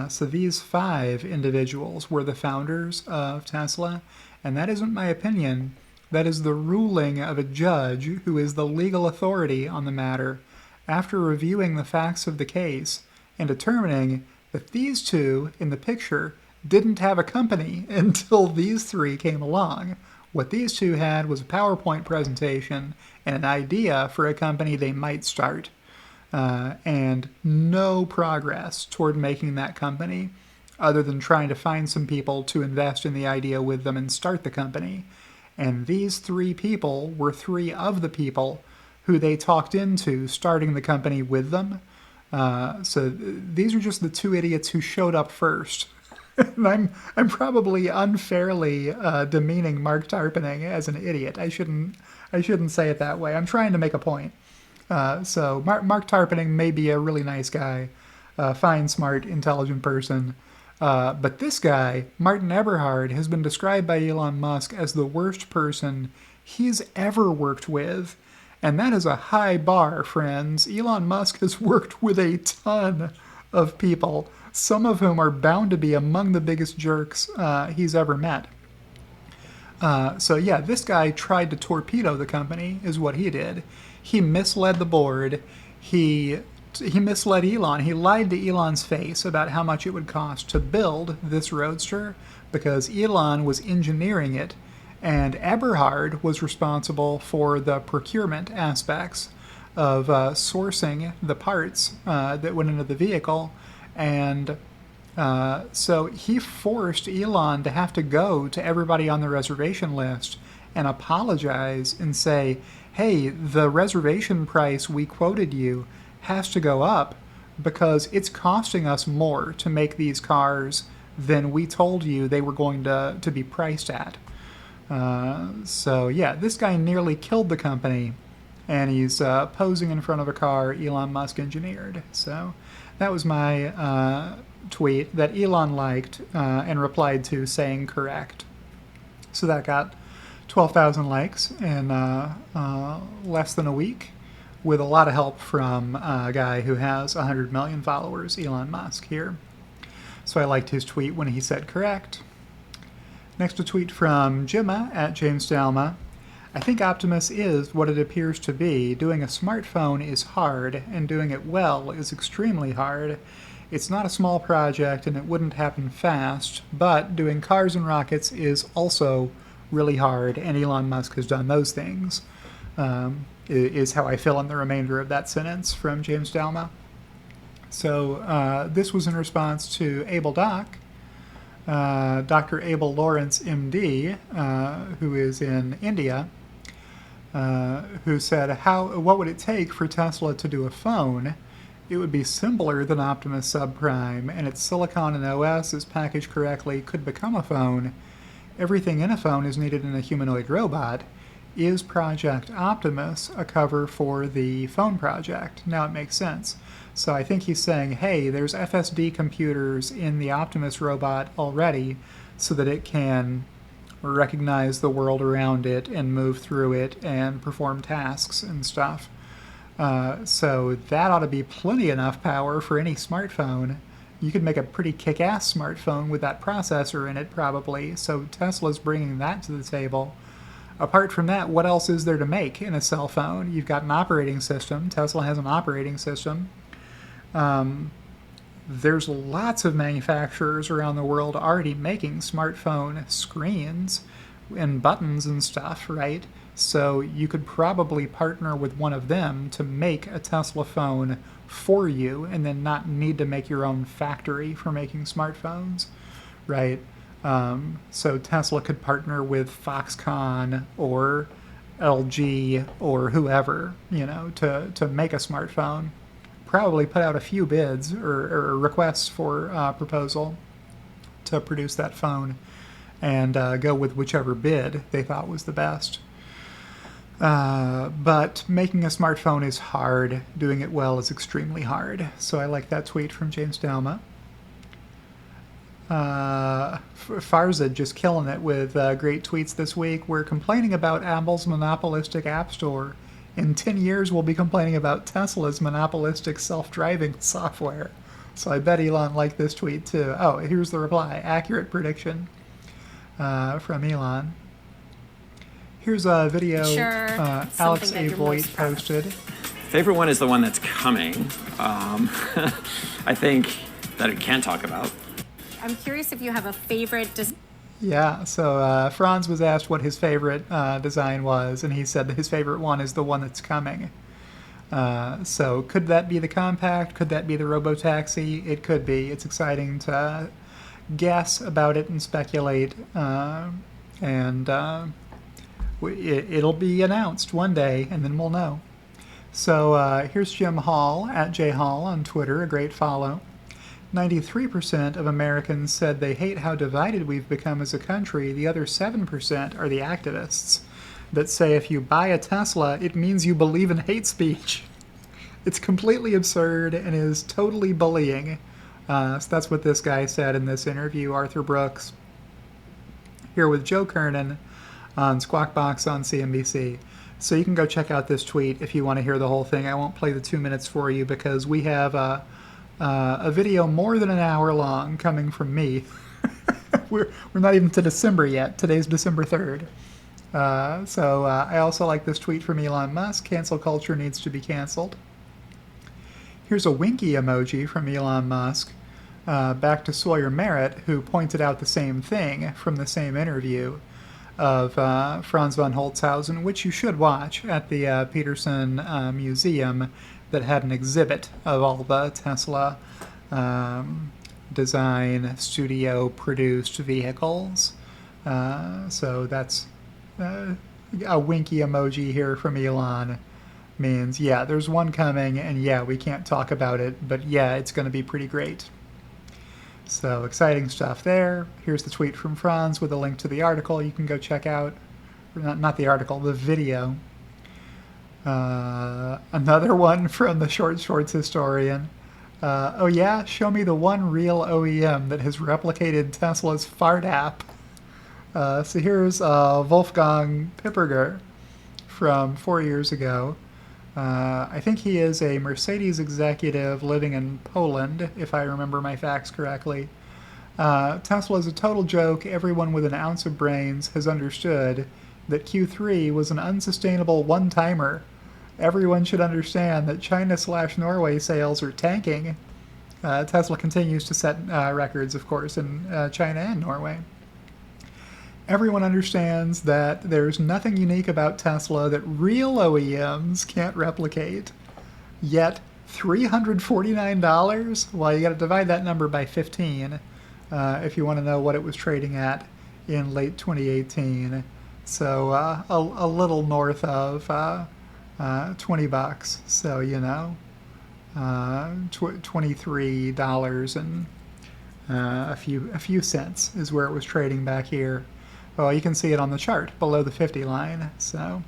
So these 5 individuals were the founders of Tesla, and that isn't my opinion. That is the ruling of a judge who is the legal authority on the matter after reviewing the facts of the case and determining that these 2 in the picture didn't have a company until these 3 came along. What these 2 had was a PowerPoint presentation and an idea for a company they might start, and no progress toward making that company other than trying to find some people to invest in the idea with them and start the company. And these 3 people were 3 of the people who they talked into starting the company with them. So these are just the 2 idiots who showed up first. And I'm probably unfairly demeaning Mark Tarpenning as an idiot. I shouldn't say it that way. I'm trying to make a point. So Mark Tarpenning may be a really nice guy, fine, smart, intelligent person. But this guy, Martin Eberhard, has been described by Elon Musk as the worst person he's ever worked with. And that is a high bar, friends. Elon Musk has worked with a ton of people, some of whom are bound to be among the biggest jerks he's ever met. So yeah, this guy tried to torpedo the company, is what he did. He misled the board. He misled Elon. He lied to Elon's face about how much it would cost to build this roadster because Elon was engineering it, and Eberhard was responsible for the procurement aspects of sourcing the parts that went into the vehicle. And so he forced Elon to have to go to everybody on the reservation list and apologize and say, hey, the reservation price we quoted you has to go up because it's costing us more to make these cars than we told you they were going to be priced at. So yeah, this guy nearly killed the company, and he's posing in front of a car Elon Musk engineered. So that was my tweet that Elon liked and replied to saying correct. So that got 12,000 likes in less than a week, with a lot of help from a guy who has 100 million followers, Elon Musk here. So I liked his tweet when he said correct. Next, a tweet from Jimma at James Dalma. I think Optimus is what it appears to be. Doing a smartphone is hard, and doing it well is extremely hard. It's not a small project, and it wouldn't happen fast, but doing cars and rockets is also really hard, and Elon Musk has done those things, is how I fill in the remainder of that sentence from James Dalma. So this was in response to Abel Doc, Dr. Abel Lawrence, MD, who is in India, who said, what would it take for Tesla to do a phone? It would be simpler than Optimus Subprime, and its silicon and OS, is packaged correctly, could become a phone. Everything in a phone is needed in a humanoid robot. Is Project Optimus a cover for the phone project? Now it makes sense. So I think he's saying, hey, there's FSD computers in the Optimus robot already so that it can recognize the world around it and move through it and perform tasks and stuff. So that ought to be plenty enough power for any smartphone. You could make a pretty kick-ass smartphone with that processor in it, probably. So Tesla's bringing that to the table. Apart from that, what else is there to make in a cell phone? You've got an operating system. Tesla has an operating system. There's lots of manufacturers around the world already making smartphone screens and buttons and stuff, right? So you could probably partner with one of them to make a Tesla phone for you and then not need to make your own factory for making smartphones, right? So Tesla could partner with Foxconn or LG or whoever, to make a smartphone. Probably put out a few bids or requests for proposal to produce that phone and go with whichever bid they thought was the best. But making a smartphone is hard. Doing it well is extremely hard. So I like that tweet from James Dalma. Farzad just killing it with great tweets this week. We're complaining about Apple's monopolistic app store. In 10 years, we'll be complaining about Tesla's monopolistic self-driving software. So I bet Elon liked this tweet too. Oh, here's the reply. Accurate prediction from Elon. Here's a video Alex A. Voigt posted. Favorite one is the one that's coming. I think that it can talk about. I'm curious if you have a favorite. Yeah, so Franz was asked what his favorite design was, and he said that his favorite one is the one that's coming. So could that be the compact? Could that be the Robotaxi? It could be. It's exciting to guess about it and speculate, and it'll be announced one day, and then we'll know. So here's Jim Hall, at jhall on Twitter, a great follow. 93% of Americans said they hate how divided we've become as a country. The other 7% are the activists that say if you buy a Tesla, it means you believe in hate speech. It's completely absurd and is totally bullying. So that's what this guy said in this interview, Arthur Brooks, here with Joe Kernan on Squawk Box on CNBC. So you can go check out this tweet if you want to hear the whole thing. I won't play the 2 minutes for you because we have a video more than an hour long coming from me. we're not even to December yet. Today's December 3rd. So I also like this tweet from Elon Musk. Cancel culture needs to be canceled. Here's a winky emoji from Elon Musk. Back to Sawyer Merritt, who pointed out the same thing from the same interview of Franz von Holzhausen, which you should watch at the Peterson Museum, that had an exhibit of all the Tesla design studio produced vehicles. So that's a winky emoji here from Elon means, yeah, there's one coming, and yeah, we can't talk about it, but yeah, it's going to be pretty great. So exciting stuff there. Here's the tweet from Franz with a link to the article you can go check out. Not the article, the video. Another one from the Shorts historian. Oh yeah, show me the one real OEM that has replicated Tesla's fart app. So here's Wolfgang Pipperger from 4 years ago. I think he is a Mercedes executive living in Poland, if I remember my facts correctly. Tesla is a total joke. Everyone with an ounce of brains has understood that Q3 was an unsustainable one-timer. Everyone should understand that China/Norway sales are tanking. Tesla continues to set records, of course, in China and Norway. Everyone understands that there's nothing unique about Tesla that real OEMs can't replicate. Yet, $349? Well, you got to divide that number by 15 if you want to know what it was trading at in late 2018. So a little north of $20. So, $23 and a few cents is where it was trading back here. Well, you can see it on the chart below the 50 line. So,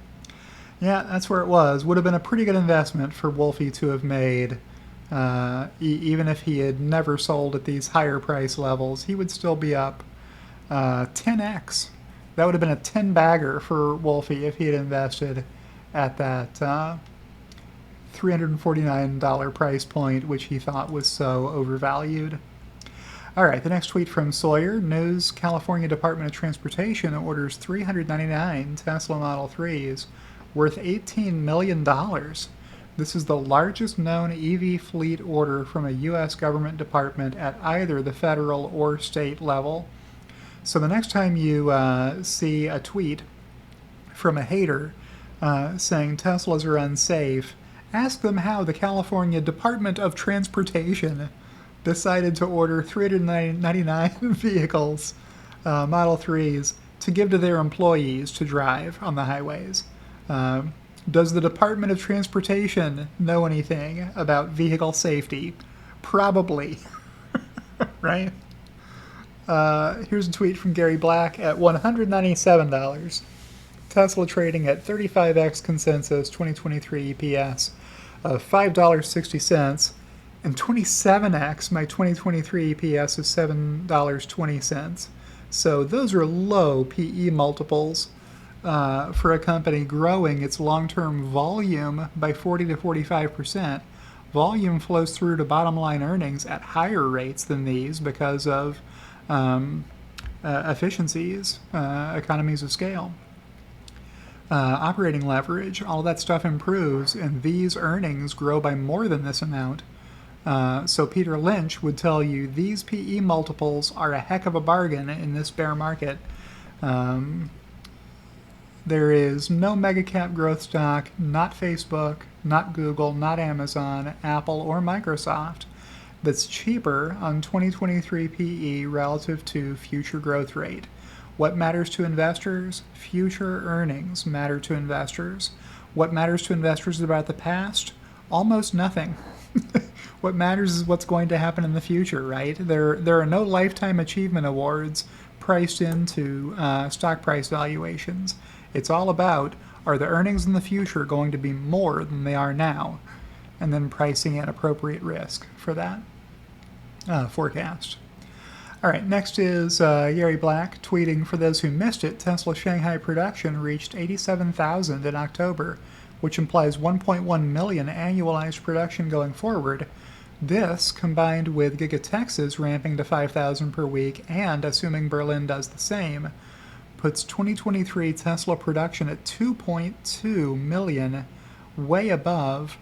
yeah, that's where it was. Would have been a pretty good investment for Wolfie to have made. Even if he had never sold at these higher price levels, he would still be up 10x. That would have been a 10 bagger for Wolfie if he had invested at that $349 price point, which he thought was so overvalued. All right, the next tweet from Sawyer. News: California Department of Transportation orders 399 Tesla Model 3s worth $18 million. This is the largest known EV fleet order from a U.S. government department at either the federal or state level. So the next time you see a tweet from a hater saying Teslas are unsafe, ask them how the California Department of Transportation decided to order 399 vehicles, Model 3s, to give to their employees to drive on the highways. Does the Department of Transportation know anything about vehicle safety? Probably. Right? Here's a tweet from Gary Black at $197. Tesla trading at 35x consensus 2023 EPS of $5.60 and 27x my 2023 EPS of $7.20. So those are low PE multiples for a company growing its long-term volume by 40 to 45%. Volume flows through to bottom line earnings at higher rates than these because of efficiencies, economies of scale. Operating leverage, all that stuff improves, and these earnings grow by more than this amount. So Peter Lynch would tell you these PE multiples are a heck of a bargain in this bear market. There is no mega cap growth stock, not Facebook, not Google, not Amazon, Apple, or Microsoft, that's cheaper on 2023 PE relative to future growth rate. What matters to investors? Future earnings matter to investors. What matters to investors about the past? Almost nothing. What matters is what's going to happen in the future, right? There are no lifetime achievement awards priced into stock price valuations. It's all about, are the earnings in the future going to be more than they are now? And then pricing in appropriate risk for that forecast. All right, next is Gary Black tweeting, for those who missed it, Tesla Shanghai production reached 87,000 in October, which implies 1.1 million annualized production going forward. This, combined with Giga Texas ramping to 5,000 per week and assuming Berlin does the same, puts 2023 Tesla production at 2.2 million, way above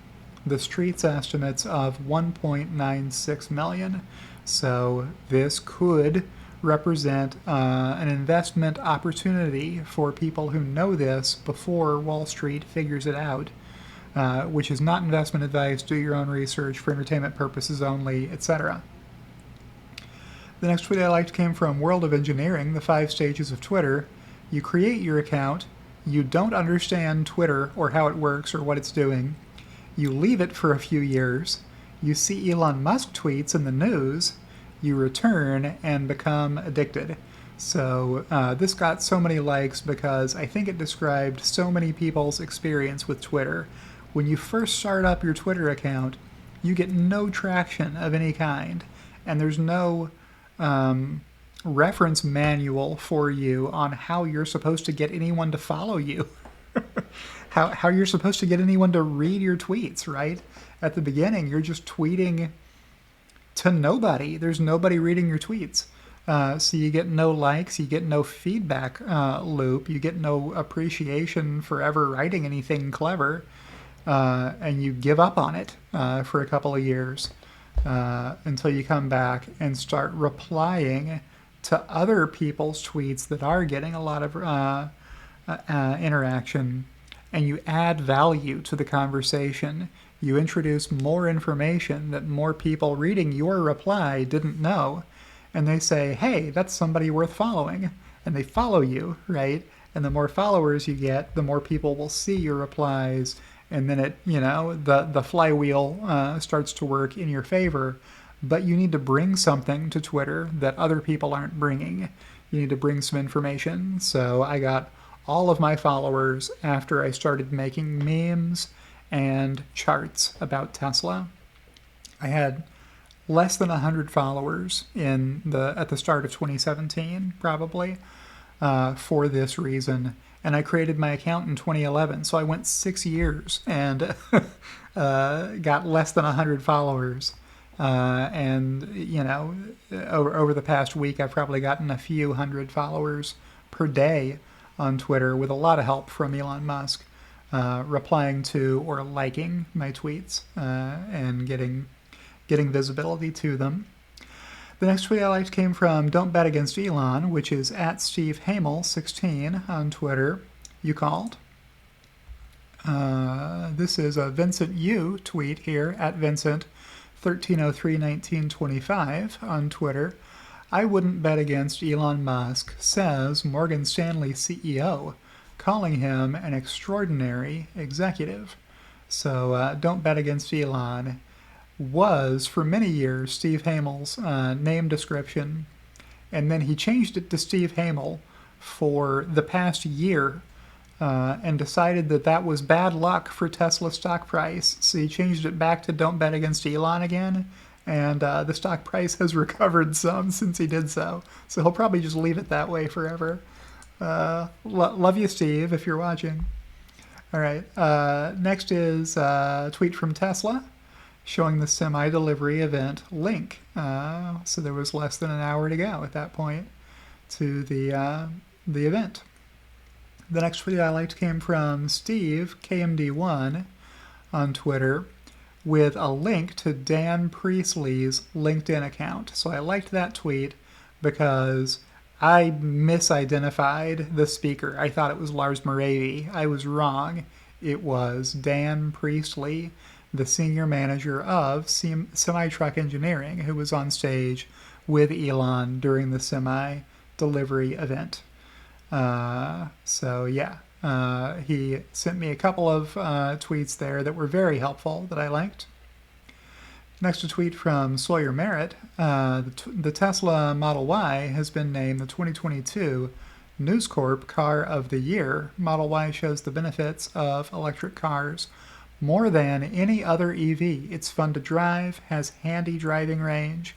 the street's estimates of 1.96 million. So this could represent an investment opportunity for people who know this before Wall Street figures it out, which is not investment advice. Do your own research for entertainment purposes only, etc. The next tweet I liked came from World of Engineering, the 5 stages of Twitter. You create your account. You don't understand Twitter or how it works or what it's doing. You leave it for a few years. You see Elon Musk tweets in the news. You return and become addicted. So this got so many likes because I think it described so many people's experience with Twitter. When you first start up your Twitter account, you get no traction of any kind, and there's no reference manual for you on how you're supposed to get anyone to follow you. how you're supposed to get anyone to read your tweets, right? At the beginning, you're just tweeting to nobody. There's nobody reading your tweets. So you get no likes, you get no feedback loop, you get no appreciation for ever writing anything clever, and you give up on it for a couple of years until you come back and start replying to other people's tweets that are getting a lot of interaction, and you add value to the conversation. You introduce more information that more people reading your reply didn't know, and they say, hey, that's somebody worth following, and they follow you, right? And the more followers you get, the more people will see your replies, and then the flywheel starts to work in your favor. But you need to bring something to Twitter that other people aren't bringing. You need to bring some information. So I got all of my followers after I started making memes and charts about Tesla. I had less than 100 followers at the start of 2017, probably, for this reason. And I created my account in 2011, so I went 6 years and got less than 100 followers. Over the past week, I've probably gotten a few hundred followers per day on Twitter with a lot of help from Elon Musk, replying to or liking my tweets and getting visibility to them. The next tweet I liked came from Don't Bet Against Elon, which is at Steve Hamel16 on Twitter. You called. This is a Vincent Yu tweet here at Vincent 13031925 on Twitter. I wouldn't bet against Elon Musk, says Morgan Stanley CEO, calling him an extraordinary executive. So don't bet against Elon was, for many years, Steve Hamel's name description, and then he changed it to Steve Hamel for the past year and decided that was bad luck for Tesla stock price. So he changed it back to Don't Bet Against Elon again, and the stock price has recovered some since he did so. So he'll probably just leave it that way forever. Love you, Steve, if you're watching. All right. Next is a tweet from Tesla showing the semi-delivery event link. So there was less than an hour to go at that point to the event. The next tweet I liked came from Steve, KMD1, on Twitter, with a link to Dan Priestley's LinkedIn account. So I liked that tweet because I misidentified the speaker. I thought it was Lars Moravy. I was wrong. It was Dan Priestley, the senior manager of semi-truck engineering, who was on stage with Elon during the semi-delivery event. He sent me a couple of tweets there that were very helpful that I liked. Next, a tweet from Sawyer Merritt. The Tesla Model Y has been named the 2022 News Corp Car of the Year. Model Y shows the benefits of electric cars more than any other EV. It's fun to drive, has handy driving range,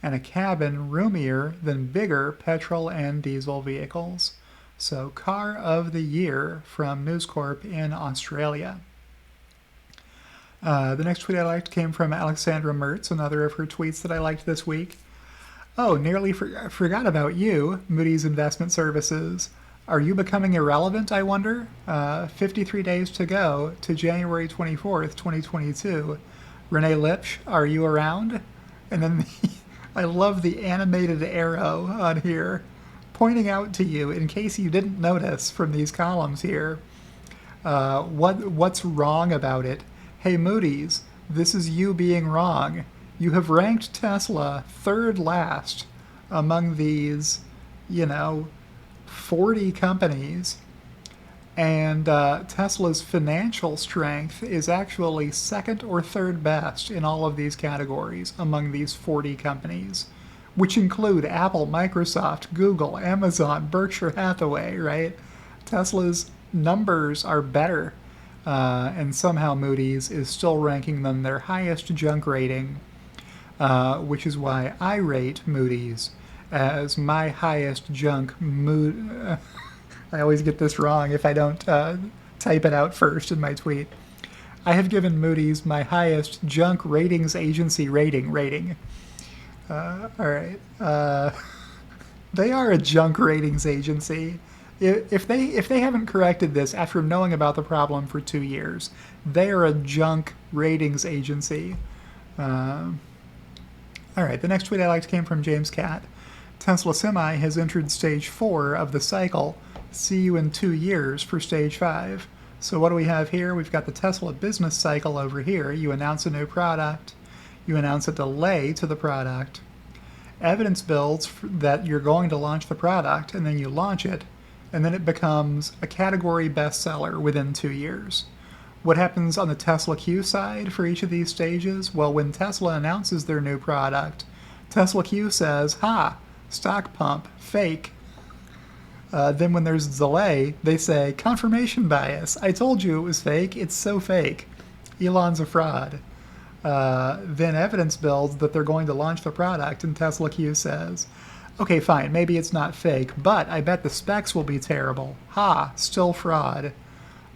and a cabin roomier than bigger petrol and diesel vehicles. So, Car of the Year from News Corp in Australia. The next tweet I liked came from Alexandra Mertz, another of her tweets that I liked this week. Oh, nearly forgot about you, Moody's Investment Services. Are you becoming irrelevant, I wonder? 53 days to go to January 24th, 2022. Renee Lipsch, are you around? And then I love the animated arrow on here, pointing out to you, in case you didn't notice from these columns here, what's wrong about it. Hey, Moody's, this is you being wrong. You have ranked Tesla third last among these, 40 companies, and Tesla's financial strength is actually second or third best in all of these categories among these 40 companies, which include Apple, Microsoft, Google, Amazon, Berkshire Hathaway, right? Tesla's numbers are better, and somehow Moody's is still ranking them their highest junk rating, which is why I rate Moody's as my highest junk I always get this wrong if I don't type it out first in my tweet. I have given Moody's my highest junk ratings agency rating. All right. They are a junk ratings agency. If they haven't corrected this after knowing about the problem for 2 years, they are a junk ratings agency. All right, the next tweet I liked came from James Cat. Tesla Semi has entered stage 4 of the cycle. See you in 2 years for stage 5. So what do we have here? We've got the Tesla business cycle over here. You announce a new product. You announce a delay to the product. Evidence builds that you're going to launch the product, and then you launch it, and then it becomes a category bestseller within 2 years. What happens on the Tesla Q side for each of these stages? Well, when Tesla announces their new product, Tesla Q says, ha, stock pump, fake. Then when there's a delay, they say, confirmation bias. I told you it was fake. It's so fake. Elon's a fraud. Then evidence builds that they're going to launch the product, and Tesla Q says, okay, fine, maybe it's not fake, but I bet the specs will be terrible. Ha, still fraud.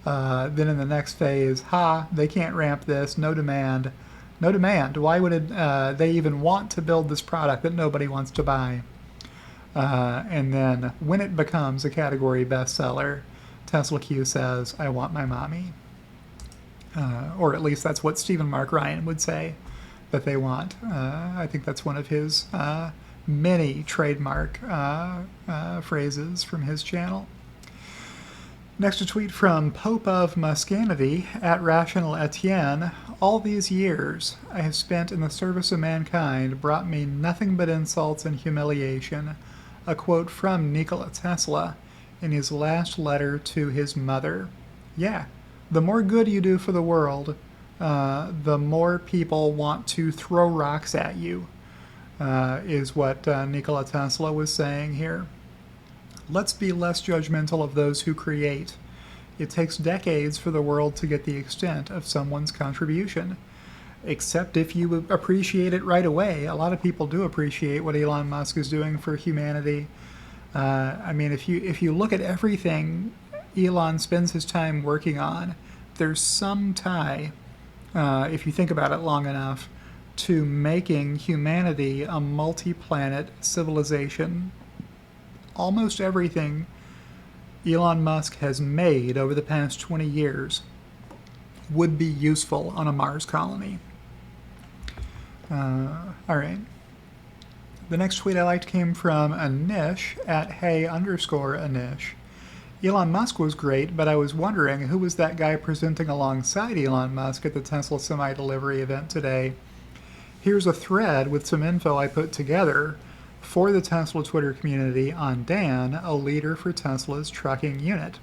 Then in the next phase, ha, they can't ramp this, no demand. No demand. Why would they even want to build this product that nobody wants to buy? And then when it becomes a category bestseller, Tesla Q says, I want my mommy. Or at least that's what Stephen Mark Ryan would say that they want. I think that's one of his many trademark phrases from his channel. Next, a tweet from Pope of Muscanity at Rational Etienne. All these years I have spent in the service of mankind brought me nothing but insults and humiliation. A quote from Nikola Tesla in his last letter to his mother. Yeah, the more good you do for the world, the more people want to throw rocks at you, is what Nikola Tesla was saying here. Let's be less judgmental of those who create. It takes decades for the world to get the extent of someone's contribution. Except if you appreciate it right away. A lot of people do appreciate what Elon Musk is doing for humanity. I mean, if you look at everything Elon spends his time working on, there's some tie, if you think about it long enough, to making humanity a multi-planet civilization. Almost everything Elon Musk has made over the past 20 years would be useful on a Mars colony. All right. The next tweet I liked came from Anish at hey_Anish. Elon Musk was great, but I was wondering who was that guy presenting alongside Elon Musk at the Tesla semi-delivery event today. Here's a thread with some info I put together for the Tesla Twitter community on Dan, a leader for Tesla's trucking unit.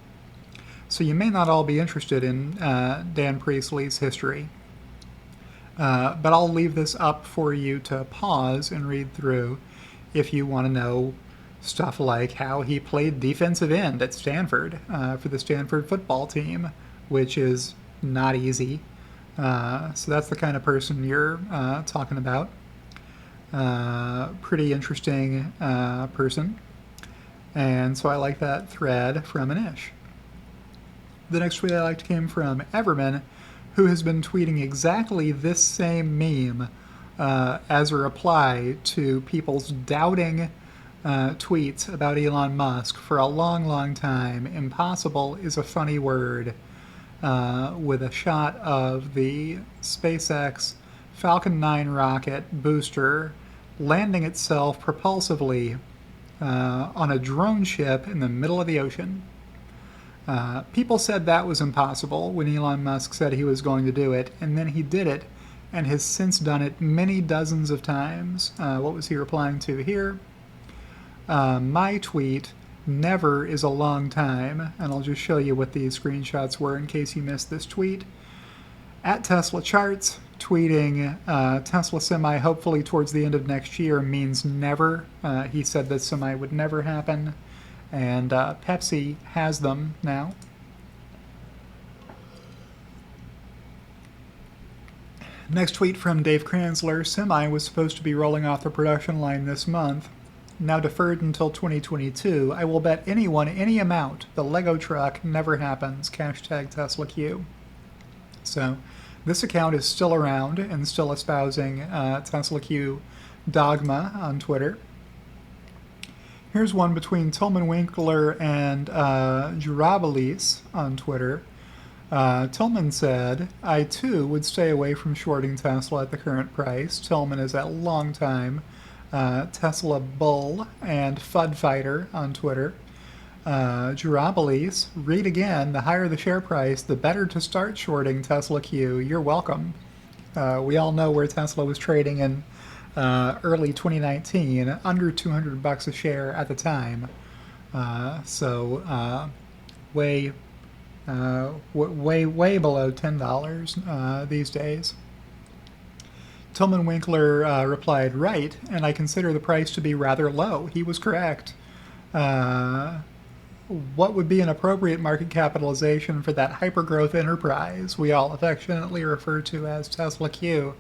So you may not all be interested in Dan Priestley's history, but I'll leave this up for you to pause and read through if you want to know stuff like how he played defensive end at Stanford for the Stanford football team, which is not easy. So that's the kind of person you're talking about. Pretty interesting person. And so I like that thread from Anish. The next tweet I liked came from Everman, who has been tweeting exactly this same meme as a reply to people's doubting tweets about Elon Musk for a long, long time. Impossible is a funny word, with a shot of the SpaceX Falcon 9 rocket booster landing itself propulsively on a drone ship in the middle of the ocean. People said that was impossible when Elon Musk said he was going to do it, and then he did it, and has since done it many dozens of times. What was he replying to here? My tweet, never is a long time, and I'll just show you what these screenshots were in case you missed this tweet. At Tesla Charts, tweeting Tesla Semi hopefully towards the end of next year means never. He said that Semi would never happen. And Pepsi has them now. Next tweet from Dave Kranzler. Semi was supposed to be rolling off the production line this month. Now deferred until 2022. I will bet anyone any amount the Lego truck never happens. Hashtag Tesla Q. So this account is still around and still espousing Tesla Q dogma on Twitter. Here's one between Tillman Winkler and Jurabilis on Twitter. Tillman said, I too would stay away from shorting Tesla at the current price. Tillman is a longtime Tesla bull and FUD fighter on Twitter. Jurabilis, read again, the higher the share price, the better to start shorting Tesla Q. You're welcome. We all know where Tesla was trading in early 2019, under $200 a share at the time. So way below $10 these days. Tillman Winkler replied, right, and I consider the price to be rather low. He was correct. What would be an appropriate market capitalization for that hypergrowth enterprise we all affectionately refer to as Tesla Q?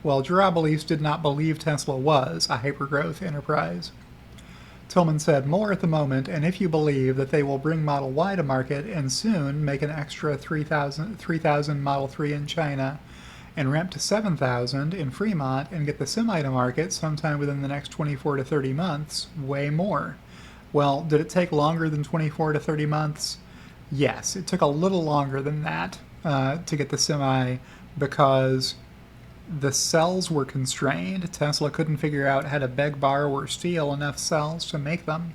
Well, Jurabilis did not believe Tesla was a hypergrowth enterprise. Tillman said, more at the moment, and if you believe that they will bring Model Y to market and soon make an extra 3,000 Model 3 in China and ramp to 7,000 in Fremont and get the Semi to market sometime within the next 24 to 30 months, way more. Well, did it take longer than 24 to 30 months? Yes, it took a little longer than that to get the Semi because the cells were constrained. Tesla couldn't figure out how to beg, borrow, or steal enough cells to make them.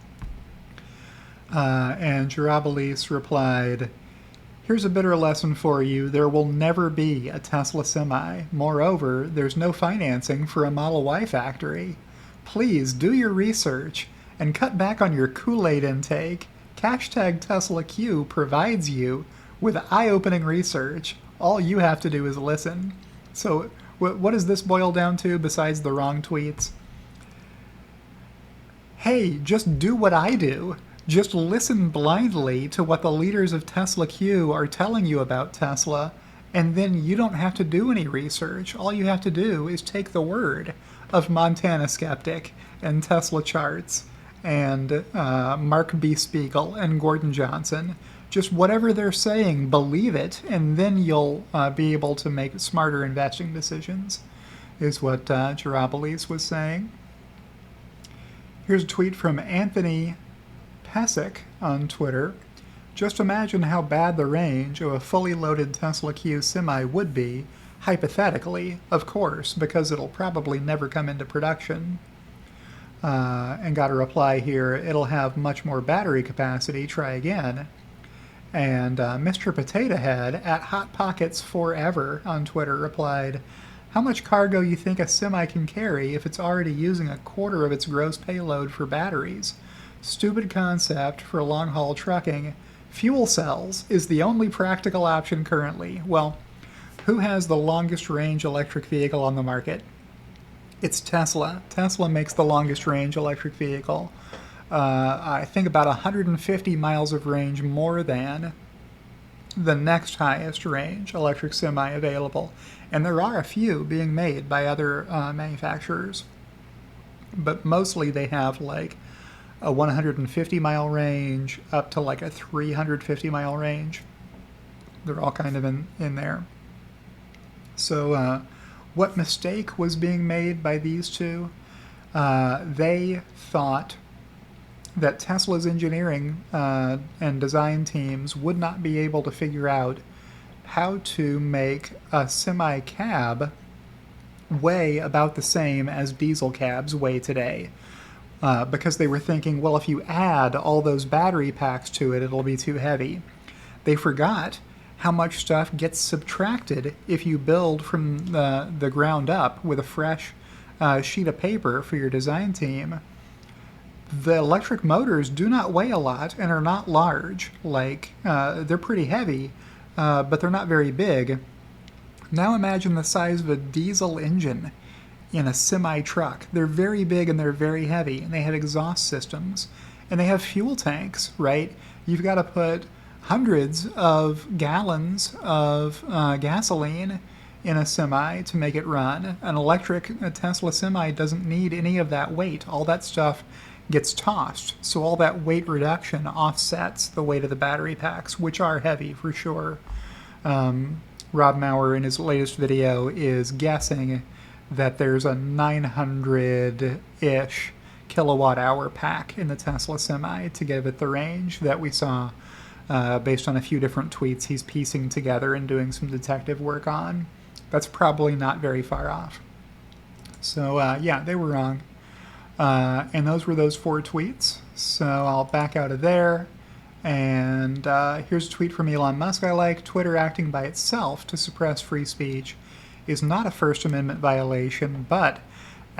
And Jurabilis replied, here's a bitter lesson for you. There will never be a Tesla Semi. Moreover, there's no financing for a Model Y factory. Please do your research and cut back on your Kool-Aid intake. Hashtag Tesla Q provides you with eye-opening research. All you have to do is listen. So what does this boil down to besides the wrong tweets? Hey, just do what I do. Just listen blindly to what the leaders of Tesla Q are telling you about Tesla, and then you don't have to do any research. All you have to do is take the word of Montana Skeptic and Tesla Charts and Mark B. Spiegel and Gordon Johnson. Just whatever they're saying, believe it, and then you'll be able to make smarter investing decisions, is what Jurabilis was saying. Here's a tweet from Anthony Pesic on Twitter. Just imagine how bad the range of a fully loaded Tesla Q Semi would be, hypothetically, of course, because it'll probably never come into production. And got a reply here, it'll have much more battery capacity, try again. And Mr. Potato Head at Hot Pockets Forever on Twitter replied, how much cargo you think a Semi can carry if it's already using a quarter of its gross payload for batteries? Stupid concept for long-haul trucking. Fuel cells is the only practical option currently. Well, who has the longest range electric vehicle on the market? It's Tesla. Tesla makes the longest range electric vehicle. I think about 150 miles of range more than the next highest range electric Semi available. And there are a few being made by other manufacturers. But mostly they have like a 150 mile range up to like a 350 mile range. They're all kind of in there. So what mistake was being made by these two? They thought that Tesla's engineering and design teams would not be able to figure out how to make a Semi cab weigh about the same as diesel cabs weigh today. Because they were thinking, well, if you add all those battery packs to it, it'll be too heavy. They forgot how much stuff gets subtracted if you build from the ground up with a fresh sheet of paper for your design team. The electric motors do not weigh a lot and are not large. Like, they're pretty heavy, but they're not very big. Now imagine the size of a diesel engine in a Semi truck. They're very big and they're very heavy, and they have exhaust systems, and they have fuel tanks, right? You've got to put hundreds of gallons of gasoline in a Semi to make it run. An electric Tesla Semi doesn't need any of that weight. All that stuff gets tossed, so all that weight reduction offsets the weight of the battery packs, which are heavy for sure. Rob Maurer in his latest video is guessing that there's a 900-ish kilowatt hour pack in the Tesla Semi to give it the range that we saw based on a few different tweets he's piecing together and doing some detective work on. That's probably not very far off. So yeah, they were wrong. And those were those 4 tweets. So I'll back out of there. And here's a tweet from Elon Musk I like. Twitter acting by itself to suppress free speech is not a First Amendment violation, but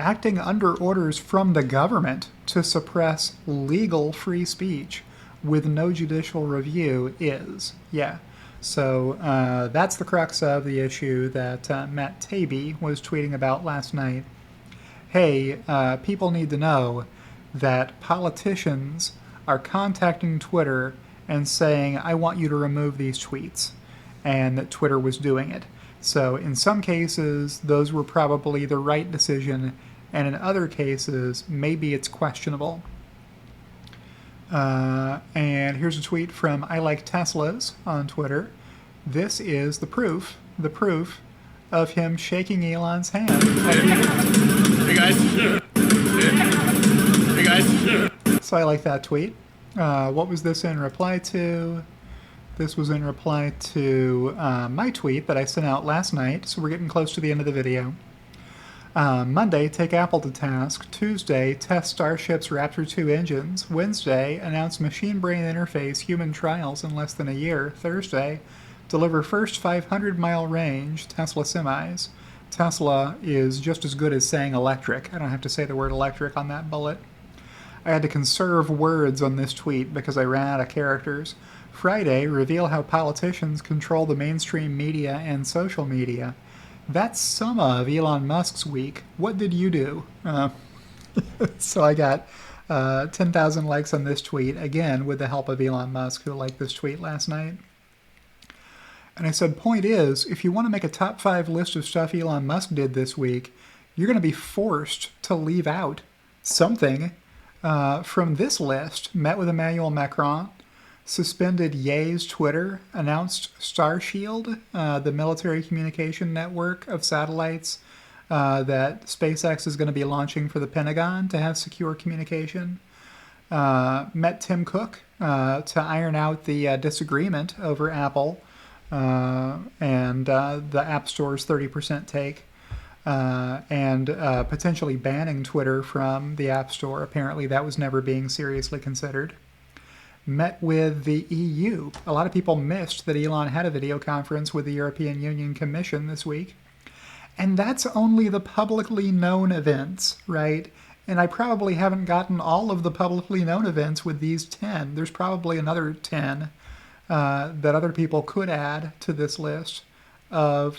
acting under orders from the government to suppress legal free speech with no judicial review is. Yeah. So that's the crux of the issue that Matt Taibbi was tweeting about last night. Hey, people need to know that politicians are contacting Twitter and saying, I want you to remove these tweets, and that Twitter was doing it. So in some cases, those were probably the right decision, and in other cases, maybe it's questionable. And here's a tweet from I Like Teslas on Twitter. This is the proof of him shaking Elon's hand. Hey guys. Hey guys. So I like that tweet. What was this in reply to? This was in reply to my tweet that I sent out last night, so we're getting close to the end of the video. Monday, take Apple to task. Tuesday, test Starship's Raptor 2 engines. Wednesday, announce machine-brain interface human trials in less than a year. Thursday, deliver first 500-mile range Tesla semis. Tesla is just as good as saying electric. I don't have to say the word electric on that bullet. I had to conserve words on this tweet because I ran out of characters. Friday, reveal how politicians control the mainstream media and social media. That's some of Elon Musk's week. What did you do? So I got 10,000 likes on this tweet, again with the help of Elon Musk, who liked this tweet last night. And I said, point is, if you want to make a top 5 list of stuff Elon Musk did this week, you're going to be forced to leave out something from this list. Met with Emmanuel Macron, suspended Ye's Twitter, announced Starshield, the military communication network of satellites that SpaceX is going to be launching for the Pentagon to have secure communication. Met Tim Cook to iron out the disagreement over Apple and the App Store's 30% take, and potentially banning Twitter from the App Store. Apparently that was never being seriously considered. Met with the EU. A lot of people missed that Elon had a video conference with the European Union Commission this week. And that's only the publicly known events, right? And I probably haven't gotten all of the publicly known events with these 10. There's probably another 10 that other people could add to this list of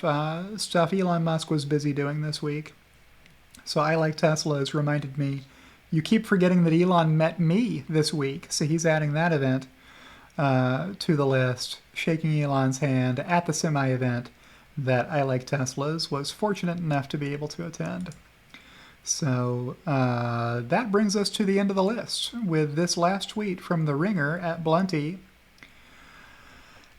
stuff Elon Musk was busy doing this week. So I Like Tesla has reminded me, you keep forgetting that Elon met me this week, so he's adding that event to the list, shaking Elon's hand at the semi-event that I Like Teslas was fortunate enough to be able to attend. So that brings us to the end of the list with this last tweet from The Ringer at Blunty.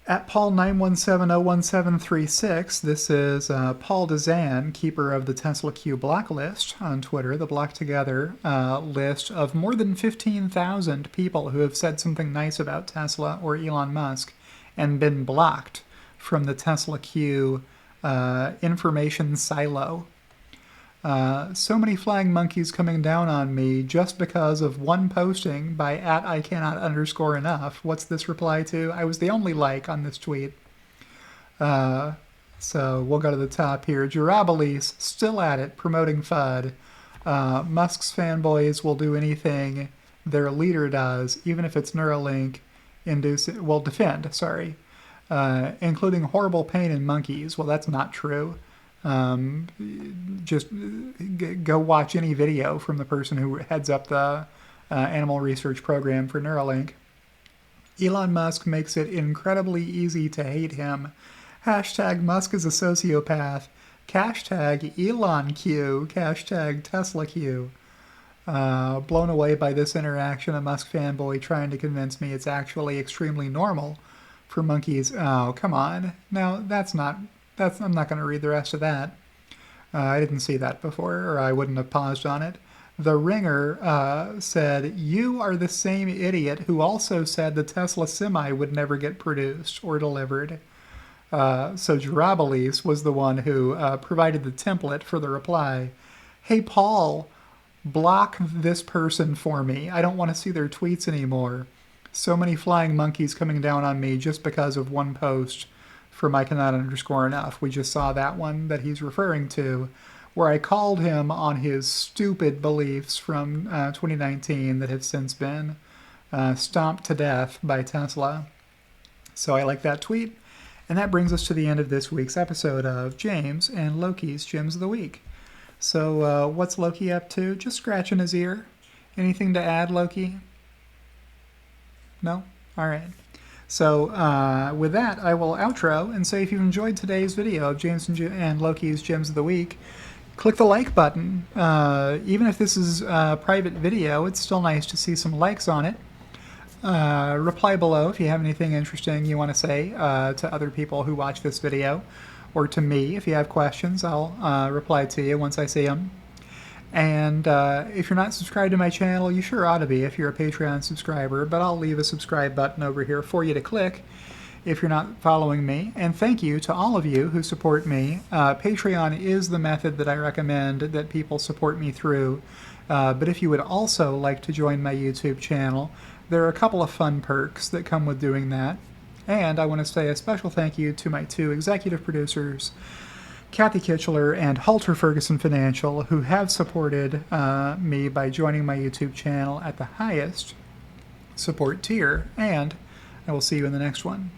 At Paul9170176, this is Paul Dezan, keeper of the Tesla Q block list on Twitter, the block together list of more than 15,000 people who have said something nice about Tesla or Elon Musk and been blocked from the Tesla Q information silo. So many flying monkeys coming down on me just because of one posting by @ICannot_enough. What's this reply to? I was the only like on this tweet. So we'll go to the top here. Girabilis, still at it, promoting FUD. Musk's fanboys will do anything their leader does, even if it's Neuralink, including horrible pain in monkeys. Well, that's not true. Just go watch any video from the person who heads up the animal research program for Neuralink. Elon Musk makes it incredibly easy to hate him. Hashtag Musk is a sociopath. Hashtag ElonQ. Hashtag TeslaQ. Blown away by this interaction, a Musk fanboy trying to convince me it's actually extremely normal for monkeys. Oh, come on. No, I'm not going to read the rest of that. I didn't see that before, or I wouldn't have paused on it. The Ringer said, "You are the same idiot who also said the Tesla Semi would never get produced or delivered." So Jarabelis was the one who provided the template for the reply. "Hey, Paul, block this person for me. I don't want to see their tweets anymore. So many flying monkeys coming down on me just because of one post from I cannot underscore enough." We just saw that one that he's referring to, where I called him on his stupid beliefs from 2019 that have since been stomped to death by Tesla. So I like that tweet. And that brings us to the end of this week's episode of James and Loki's Gems of the Week. So what's Loki up to? Just scratching his ear. Anything to add, Loki? No? All right. So with that, I will outro and say if you've enjoyed today's video of James and Loki's Gems of the Week, click the like button. Even if this is a private video, it's still nice to see some likes on it. Reply below if you have anything interesting you want to say to other people who watch this video, or to me if you have questions. I'll reply to you once I see them. And if you're not subscribed to my channel, you sure ought to be if you're a Patreon subscriber, but I'll leave a subscribe button over here for you to click if you're not following me. And thank you to all of you who support me. Patreon is the method that I recommend that people support me through. But if you would also like to join my YouTube channel, there are a couple of fun perks that come with doing that. And I want to say a special thank you to my two executive producers, Kathy Kitchler and Halter Ferguson Financial, who have supported me by joining my YouTube channel at the highest support tier. And I will see you in the next one.